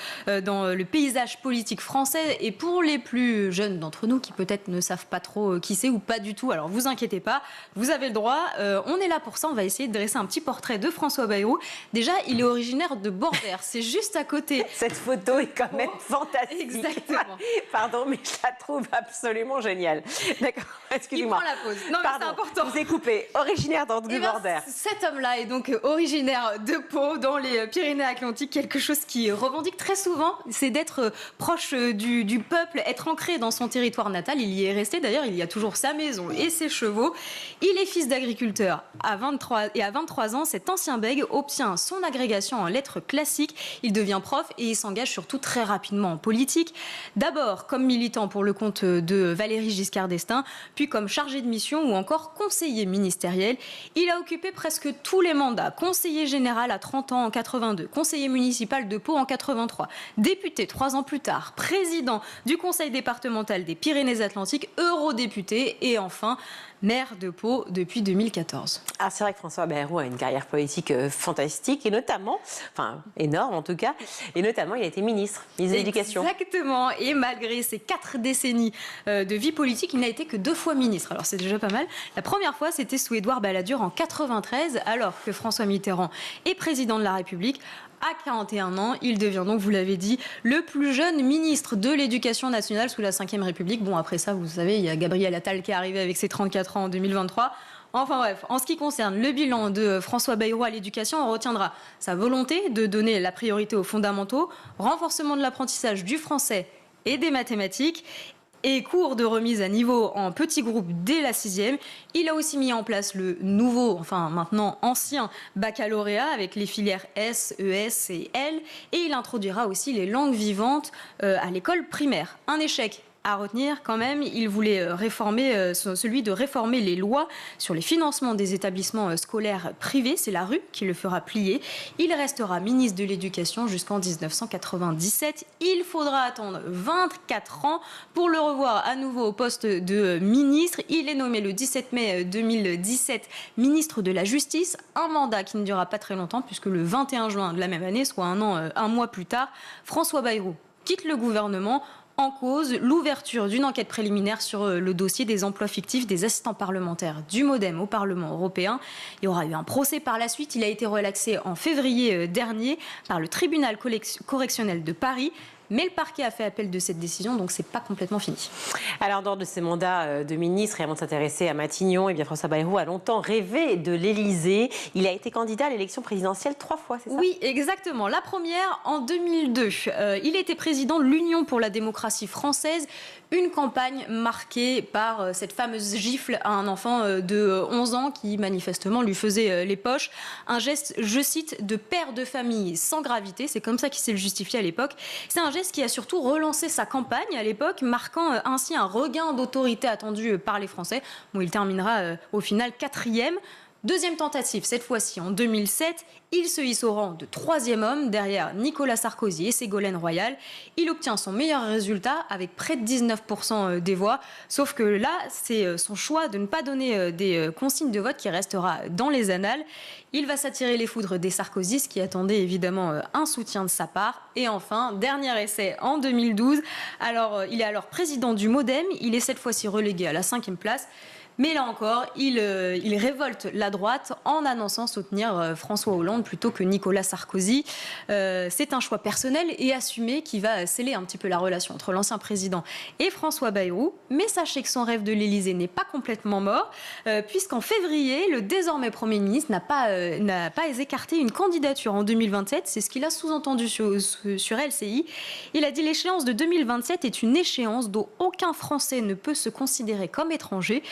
dans le paysage politique français. Et pour les plus jeunes d'entre nous qui peut-être ne savent pas trop qui c'est ou pas du tout, alors vous inquiétez pas, vous avez le droit, on est là pour ça, on va essayer de dresser un petit portrait de François Bayrou. Déjà, il est originaire de Bordère, c'est juste à côté. Cette photo est quand même fantastique. Exactement. Pardon, mais je la trouve absolument géniale. D'accord, excusez-moi. Il prend la pause. Non, mais c'est important. Je vous ai coupé. Originaire de Bordère. Cet homme-là est donc originaire de Pau, dans les Pyrénées-Atlantiques. Quelque chose qui revendique très souvent, c'est d'être proche du peuple, être ancré dans son territoire natal. Il y est resté, d'ailleurs, il y a toujours sa maison et ses chevaux. Il est fils d'agriculteur. À 23 ans, cet ancien bègue obtient son agrégation en lettres classiques. Il devient prof et il s'engage surtout très rapidement en politique. D'abord comme militant pour le compte de Valéry Giscard d'Estaing, puis comme chargé de mission ou encore conseiller ministériel. Il a occupé presque tous les mandats. Conseiller général à 30 ans en 82, conseiller municipal de Pau en 83, député 3 ans plus tard, président du conseil départemental des Pyrénées-Atlantiques, eurodéputé et enfin maire de Pau depuis 2014. Ah, c'est vrai que François Bayrou a une carrière politique fantastique et notamment, enfin énorme en tout cas, et notamment il a été ministre de l'Éducation. Exactement, et malgré ces 4 décennies de vie politique, il n'a été que 2 fois ministre. Alors c'est déjà pas mal. La première fois, c'était sous Édouard Balladur en 93, alors que François Mitterrand est président de la République. À 41 ans, il devient donc, vous l'avez dit, le plus jeune ministre de l'Éducation nationale sous la Ve République. Bon, après ça, vous savez, il y a Gabriel Attal qui est arrivé avec ses 34 ans en 2023. Enfin bref, en ce qui concerne le bilan de François Bayrou à l'éducation, on retiendra sa volonté de donner la priorité aux fondamentaux, renforcement de l'apprentissage du français et des mathématiques, et cours de remise à niveau en petits groupes dès la 6e. Il a aussi mis en place le nouveau, enfin maintenant ancien baccalauréat avec les filières S, ES et L. Et il introduira aussi les langues vivantes à l'école primaire. Un échec à retenir quand même, il voulait celui de réformer les lois sur les financements des établissements scolaires privés. C'est la rue qui le fera plier. Il restera ministre de l'Éducation jusqu'en 1997. Il faudra attendre 24 ans pour le revoir à nouveau au poste de ministre. Il est nommé le 17 mai 2017 ministre de la Justice. Un mandat qui ne durera pas très longtemps puisque le 21 juin de la même année, soit un mois plus tard, François Bayrou quitte le gouvernement. En cause, l'ouverture d'une enquête préliminaire sur le dossier des emplois fictifs des assistants parlementaires du MoDem au Parlement européen. Il y aura eu un procès par la suite. Il a été relaxé en février dernier par le tribunal correctionnel de Paris. Mais le parquet a fait appel de cette décision, donc c'est pas complètement fini. Alors, lors de ses mandats de ministre et avant de s'intéresser à Matignon, François Bayrou a longtemps rêvé de l'Élysée. Il a été candidat à l'élection présidentielle 3 fois, c'est ça? Oui, exactement. La première en 2002. Il était président de l'Union pour la démocratie française. Une campagne marquée par cette fameuse gifle à un enfant de 11 ans qui manifestement lui faisait les poches. Un geste, je cite, de père de famille sans gravité. C'est comme ça qu'il s'est le justifié à l'époque. C'est un geste qui a surtout relancé sa campagne à l'époque, marquant ainsi un regain d'autorité attendu par les Français. Bon, il terminera au final 4e. Deuxième tentative, cette fois-ci en 2007, il se hisse au rang de 3e homme derrière Nicolas Sarkozy et Ségolène Royal. Il obtient son meilleur résultat avec près de 19% des voix. Sauf que là, c'est son choix de ne pas donner des consignes de vote qui restera dans les annales. Il va s'attirer les foudres des Sarkozystes qui attendaient évidemment un soutien de sa part. Et enfin, dernier essai en 2012. Alors, il est alors président du MoDem. Il est cette fois-ci relégué à la 5e place. Mais là encore, il révolte la droite en annonçant soutenir François Hollande plutôt que Nicolas Sarkozy. C'est un choix personnel et assumé qui va sceller un petit peu la relation entre l'ancien président et François Bayrou. Mais sachez que son rêve de l'Élysée n'est pas complètement mort, puisqu'en février, le désormais Premier ministre n'a pas écarté une candidature en 2027. C'est ce qu'il a sous-entendu sur LCI. Il a dit « L'échéance de 2027 est une échéance dont aucun Français ne peut se considérer comme étranger.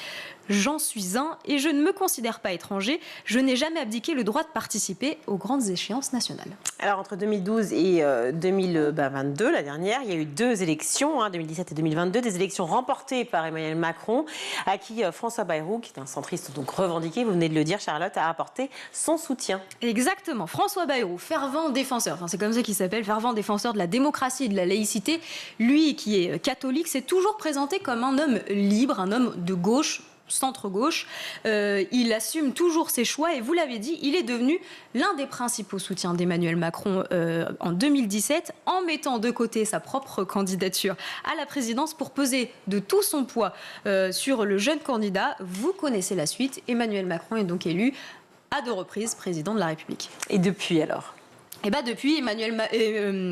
J'en suis un et je ne me considère pas étranger. Je n'ai jamais abdiqué le droit de participer aux grandes échéances nationales. » Alors, entre 2012 et 2022, la dernière, il y a eu 2 élections, 2017 et 2022, des élections remportées par Emmanuel Macron, à qui François Bayrou, qui est un centriste donc revendiqué, vous venez de le dire, Charlotte, a apporté son soutien. Exactement. François Bayrou, fervent défenseur, c'est comme ça qu'il s'appelle, fervent défenseur de la démocratie et de la laïcité. Lui, qui est catholique, s'est toujours présenté comme un homme libre, un homme de gauche, centre-gauche. Il assume toujours ses choix et vous l'avez dit, il est devenu l'un des principaux soutiens d'Emmanuel Macron en 2017 en mettant de côté sa propre candidature à la présidence pour peser de tout son poids sur le jeune candidat. Vous connaissez la suite. Emmanuel Macron est donc élu à 2 reprises président de la République. Et depuis alors ? Et depuis,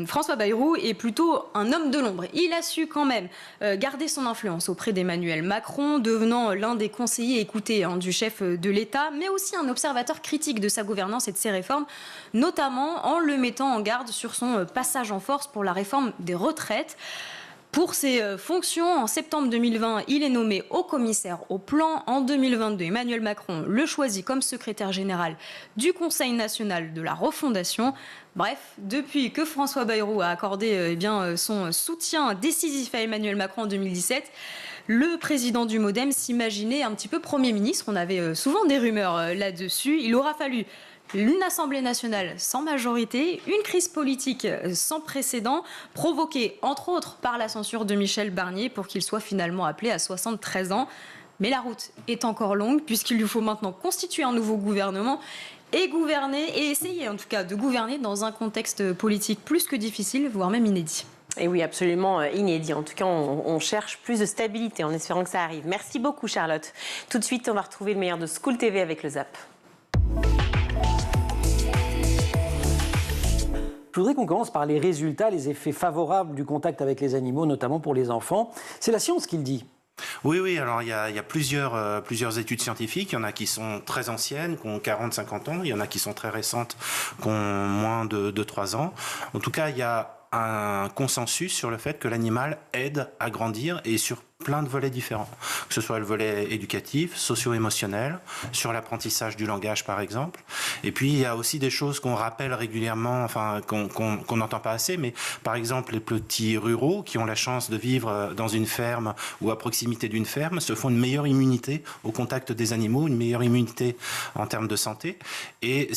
François Bayrou est plutôt un homme de l'ombre. Il a su quand même garder son influence auprès d'Emmanuel Macron, devenant l'un des conseillers écoutés du chef de l'État, mais aussi un observateur critique de sa gouvernance et de ses réformes, notamment en le mettant en garde sur son passage en force pour la réforme des retraites. Pour ses fonctions, en septembre 2020, il est nommé haut commissaire au plan. En 2022, Emmanuel Macron le choisit comme secrétaire général du Conseil national de la refondation. Bref, depuis que François Bayrou a accordé son soutien décisif à Emmanuel Macron en 2017, le président du MoDem s'imaginait un petit peu Premier ministre. On avait souvent des rumeurs là-dessus. Il aura fallu une Assemblée nationale sans majorité, une crise politique sans précédent, provoquée entre autres par la censure de Michel Barnier pour qu'il soit finalement appelé à 73 ans. Mais la route est encore longue puisqu'il lui faut maintenant constituer un nouveau gouvernement et gouverner, et essayer en tout cas de gouverner dans un contexte politique plus que difficile, voire même inédit. Et oui, absolument inédit. En tout cas, on cherche plus de stabilité en espérant que ça arrive. Merci beaucoup Charlotte. Tout de suite, on va retrouver le meilleur de School TV avec le ZAP. Je voudrais qu'on commence par les résultats, les effets favorables du contact avec les animaux, notamment pour les enfants. C'est la science qui le dit. Oui, alors il y a plusieurs études scientifiques. Il y en a qui sont très anciennes, qui ont 40-50 ans. Il y en a qui sont très récentes, qui ont moins de 3 ans. En tout cas, il y a un consensus sur le fait que l'animal aide à grandir et sur plein de volets différents, que ce soit le volet éducatif, socio-émotionnel, sur l'apprentissage du langage par exemple. Et puis il y a aussi des choses qu'on rappelle régulièrement, enfin qu'on n'entend pas assez, mais par exemple les petits ruraux qui ont la chance de vivre dans une ferme ou à proximité d'une ferme se font une meilleure immunité au contact des animaux, une meilleure immunité en termes de santé, et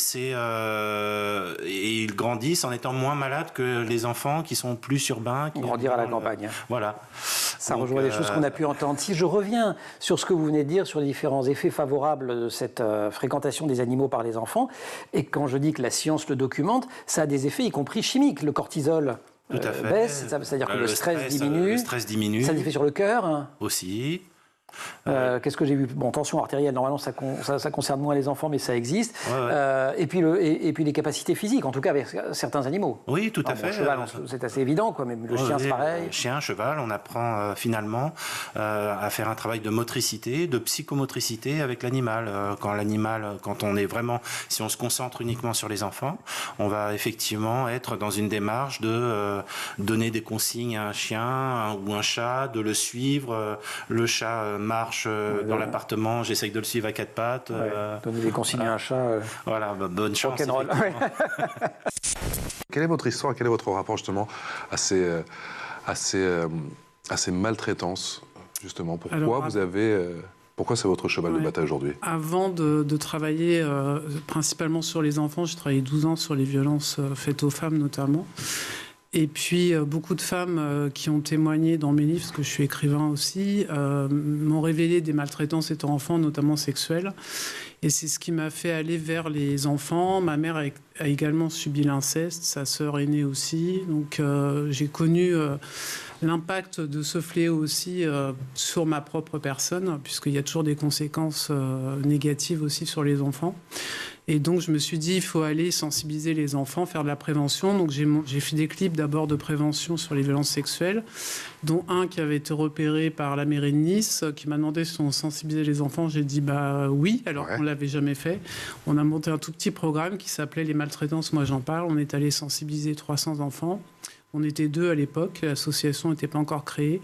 ils grandissent en étant moins malades que les enfants qui sont plus urbains. Qui grandir à la campagne. Voilà. Ça rejoint les choses qu'on a pu entendre. Si je reviens sur ce que vous venez de dire, sur les différents effets favorables de cette fréquentation des animaux par les enfants, et quand je dis que la science le documente, ça a des effets y compris chimiques. Le cortisol baisse, c'est-à-dire que le stress diminue. Le stress diminue. Ça a des effets sur le cœur. Aussi. Qu'est-ce que j'ai vu? Bon, tension artérielle, normalement, ça concerne moins les enfants, mais ça existe. Et puis les capacités physiques, en tout cas avec certains animaux. Oui, tout à fait. Le cheval, c'est assez évident, quoi, mais le chien, c'est pareil. Chien, cheval, on apprend finalement à faire un travail de motricité, de psychomotricité avec l'animal. Quand on est vraiment, si on se concentre uniquement sur les enfants, on va effectivement être dans une démarche de donner des consignes à un chien ou un chat, de le suivre. Le chat marche dans l'appartement, j'essaye de le suivre à quatre pattes. Donner des consignes à un chat. Voilà, bonne chance. Quelle est votre histoire, quel est votre rapport justement à ces maltraitances, justement? Pourquoi c'est votre cheval de bataille aujourd'hui? Avant de travailler principalement sur les enfants, j'ai travaillé 12 ans sur les violences faites aux femmes notamment. Et puis, beaucoup de femmes qui ont témoigné dans mes livres, parce que je suis écrivain aussi, m'ont révélé des maltraitances étant enfant, notamment sexuelles. Et c'est ce qui m'a fait aller vers les enfants. Ma mère a également subi l'inceste, sa sœur aînée aussi. Donc, j'ai connu l'impact de ce fléau aussi sur ma propre personne, puisqu'il y a toujours des conséquences négatives aussi sur les enfants. Et donc, je me suis dit, il faut aller sensibiliser les enfants, faire de la prévention. Donc, j'ai fait des clips d'abord de prévention sur les violences sexuelles, dont un qui avait été repéré par la mairie de Nice, qui m'a demandé si on sensibilisait les enfants. J'ai dit, oui, alors qu'on ne l'avait jamais fait. On a monté un tout petit programme qui s'appelait Les maltraitances, moi j'en parle. On est allé sensibiliser 300 enfants. On était 2 à l'époque, l'association n'était pas encore créée.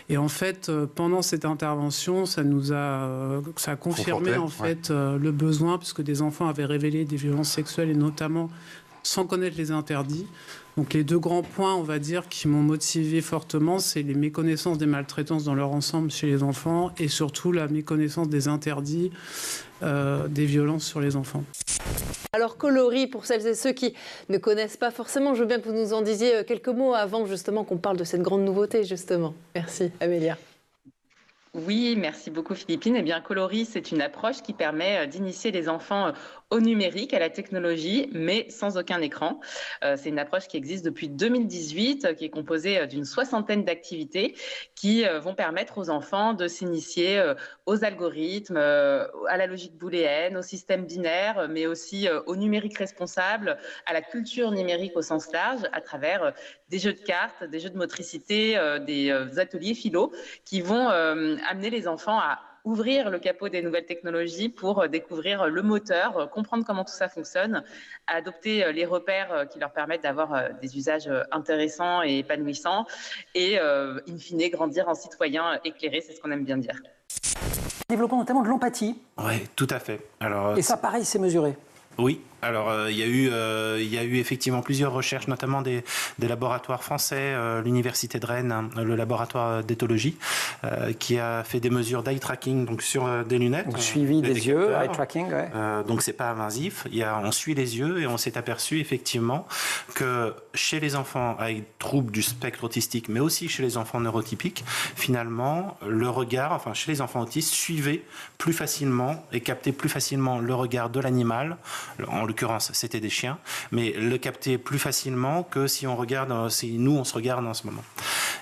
Et en fait, pendant cette intervention, ça a confirmé en fait le besoin, puisque des enfants avaient révélé des violences sexuelles, et notamment sans connaître les interdits. Donc les 2 grands points, on va dire, qui m'ont motivé fortement, c'est les méconnaissances des maltraitances dans leur ensemble chez les enfants, et surtout la méconnaissance des interdits des violences sur les enfants. Alors coloris, pour celles et ceux qui ne connaissent pas forcément, je veux bien que vous nous en disiez quelques mots avant justement qu'on parle de cette grande nouveauté justement. Merci Amélia. Oui, merci beaucoup Philippine. Eh bien, Coloris, c'est une approche qui permet d'initier les enfants au numérique, à la technologie, mais sans aucun écran. C'est une approche qui existe depuis 2018, qui est composée d'une 60aine d'activités qui vont permettre aux enfants de s'initier aux algorithmes, à la logique booléenne, au système binaire, mais aussi au numérique responsable, à la culture numérique au sens large, à travers des jeux de cartes, des jeux de motricité, des ateliers philo qui vont amener les enfants à ouvrir le capot des nouvelles technologies pour découvrir le moteur, comprendre comment tout ça fonctionne, adopter les repères qui leur permettent d'avoir des usages intéressants et épanouissants et, in fine, grandir en citoyens éclairés, c'est ce qu'on aime bien dire. Développement notamment de l'empathie. Oui, tout à fait. Et ça, pareil, c'est mesuré. Oui, alors il y a eu effectivement plusieurs recherches, notamment des laboratoires français, l'université de Rennes, le laboratoire d'éthologie, qui a fait des mesures d'eye tracking, donc sur des lunettes. Donc, suivi des yeux, eye tracking, ouais. Donc c'est pas invasif. On suit les yeux et on s'est aperçu effectivement que chez les enfants avec troubles du spectre autistique, mais aussi chez les enfants neurotypiques, finalement le regard, enfin chez les enfants autistes, suivait plus facilement et captait plus facilement le regard de l'animal. En l'occurrence, c'était des chiens, mais le capter plus facilement que si on regarde, si nous on se regarde en ce moment.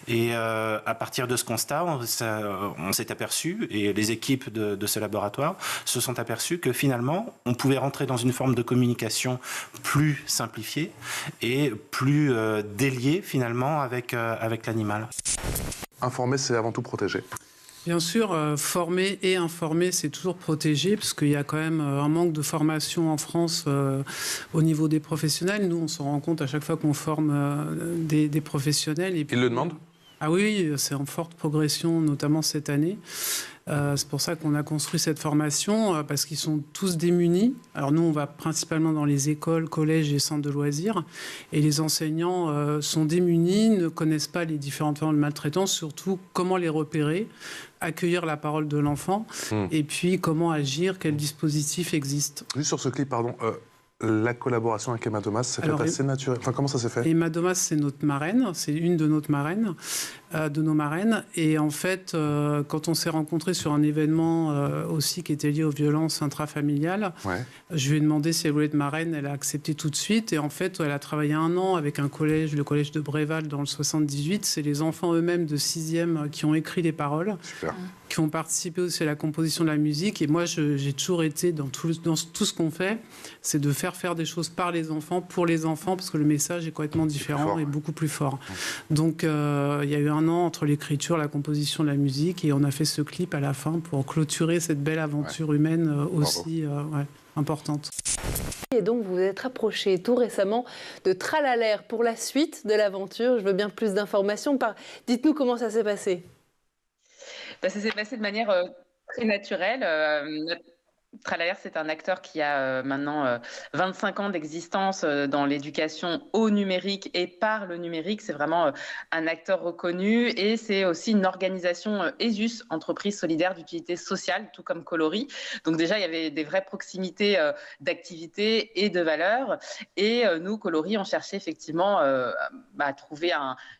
Et à partir de ce constat, on s'est aperçu, et les équipes de ce laboratoire se sont aperçues que finalement, on pouvait rentrer dans une forme de communication plus simplifiée et plus déliée finalement avec l'animal. Informer, c'est avant tout protéger. Bien sûr, former et informer, c'est toujours protéger, parce qu'il y a quand même un manque de formation en France au niveau des professionnels. Nous, on s'en rend compte à chaque fois qu'on forme des professionnels. Et puis, ils le demandent ? Ah oui, c'est en forte progression, notamment cette année. C'est pour ça qu'on a construit cette formation, parce qu'ils sont tous démunis. Alors nous, on va principalement dans les écoles, collèges et centres de loisirs. Et les enseignants sont démunis, ne connaissent pas les différentes formes de maltraitance, surtout comment les repérer, accueillir la parole de l'enfant, et puis comment agir, quels dispositifs existent. Juste sur ce clip, pardon, la collaboration avec Emma Thomas, c'est fait assez naturel. Enfin, comment ça s'est fait ? Emma Thomas, c'est notre marraine, c'est une de notre marraines. de nos marraines. Et en fait, quand on s'est rencontrés sur un événement aussi qui était lié aux violences intrafamiliales, je lui ai demandé si elle voulait être marraine. Elle a accepté tout de suite. Et en fait, elle a travaillé 1 an avec un collège, le collège de Bréval dans le 78. C'est les enfants eux-mêmes de 6e qui ont écrit les paroles, qui ont participé aussi à la composition de la musique. Et moi, j'ai toujours été dans tout ce qu'on fait, c'est de faire des choses par les enfants, pour les enfants, parce que le message est complètement différent et beaucoup plus fort. Donc, il y a eu 1 an entre l'écriture, la composition de la musique, et on a fait ce clip à la fin pour clôturer cette belle aventure humaine aussi importante. Et donc, vous vous êtes rapproché tout récemment de Tralalaire pour la suite de l'aventure. Je veux bien plus d'informations. Dites-nous comment ça s'est passé. Ça s'est passé de manière très naturelle. Tralalaire, c'est un acteur qui a maintenant 25 ans d'existence dans l'éducation au numérique et par le numérique. C'est vraiment un acteur reconnu et c'est aussi une organisation ESUS, entreprise solidaire d'utilité sociale, tout comme Coloris. Donc déjà, il y avait des vraies proximités d'activités et de valeurs. Et nous, Coloris, on cherchait effectivement à trouver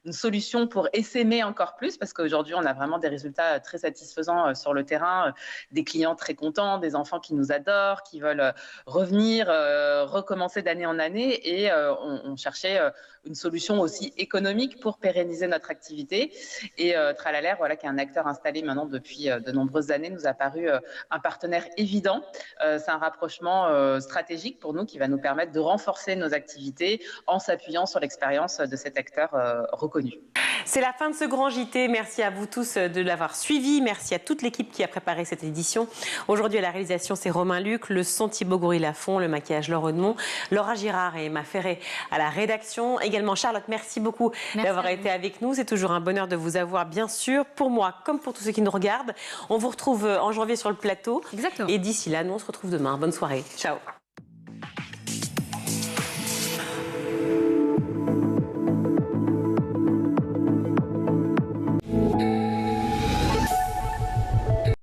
une solution pour essaimer encore plus, parce qu'aujourd'hui, on a vraiment des résultats très satisfaisants sur le terrain, des clients très contents, des enfants qui nous adorent, qui veulent revenir, recommencer d'année en année. Et on cherchait une solution aussi économique pour pérenniser notre activité. Et Tralalaire, qui est un acteur installé maintenant depuis de nombreuses années, nous a paru un partenaire évident. C'est un rapprochement stratégique pour nous qui va nous permettre de renforcer nos activités en s'appuyant sur l'expérience de cet acteur reconnu. C'est la fin de ce grand JT. Merci à vous tous de l'avoir suivi. Merci à toute l'équipe qui a préparé cette édition. Aujourd'hui, à la réalisation, c'est Romain Luc, le son Thibaut Goury-Lafont, le maquillage Laure Audemont, Laura Girard et Emma Ferré à la rédaction. Également, Charlotte, merci beaucoup d'avoir été avec nous. C'est toujours un bonheur de vous avoir, bien sûr, pour moi comme pour tous ceux qui nous regardent. On vous retrouve en janvier sur le plateau. Exactement. Et d'ici là, nous, on se retrouve demain. Bonne soirée. Ciao.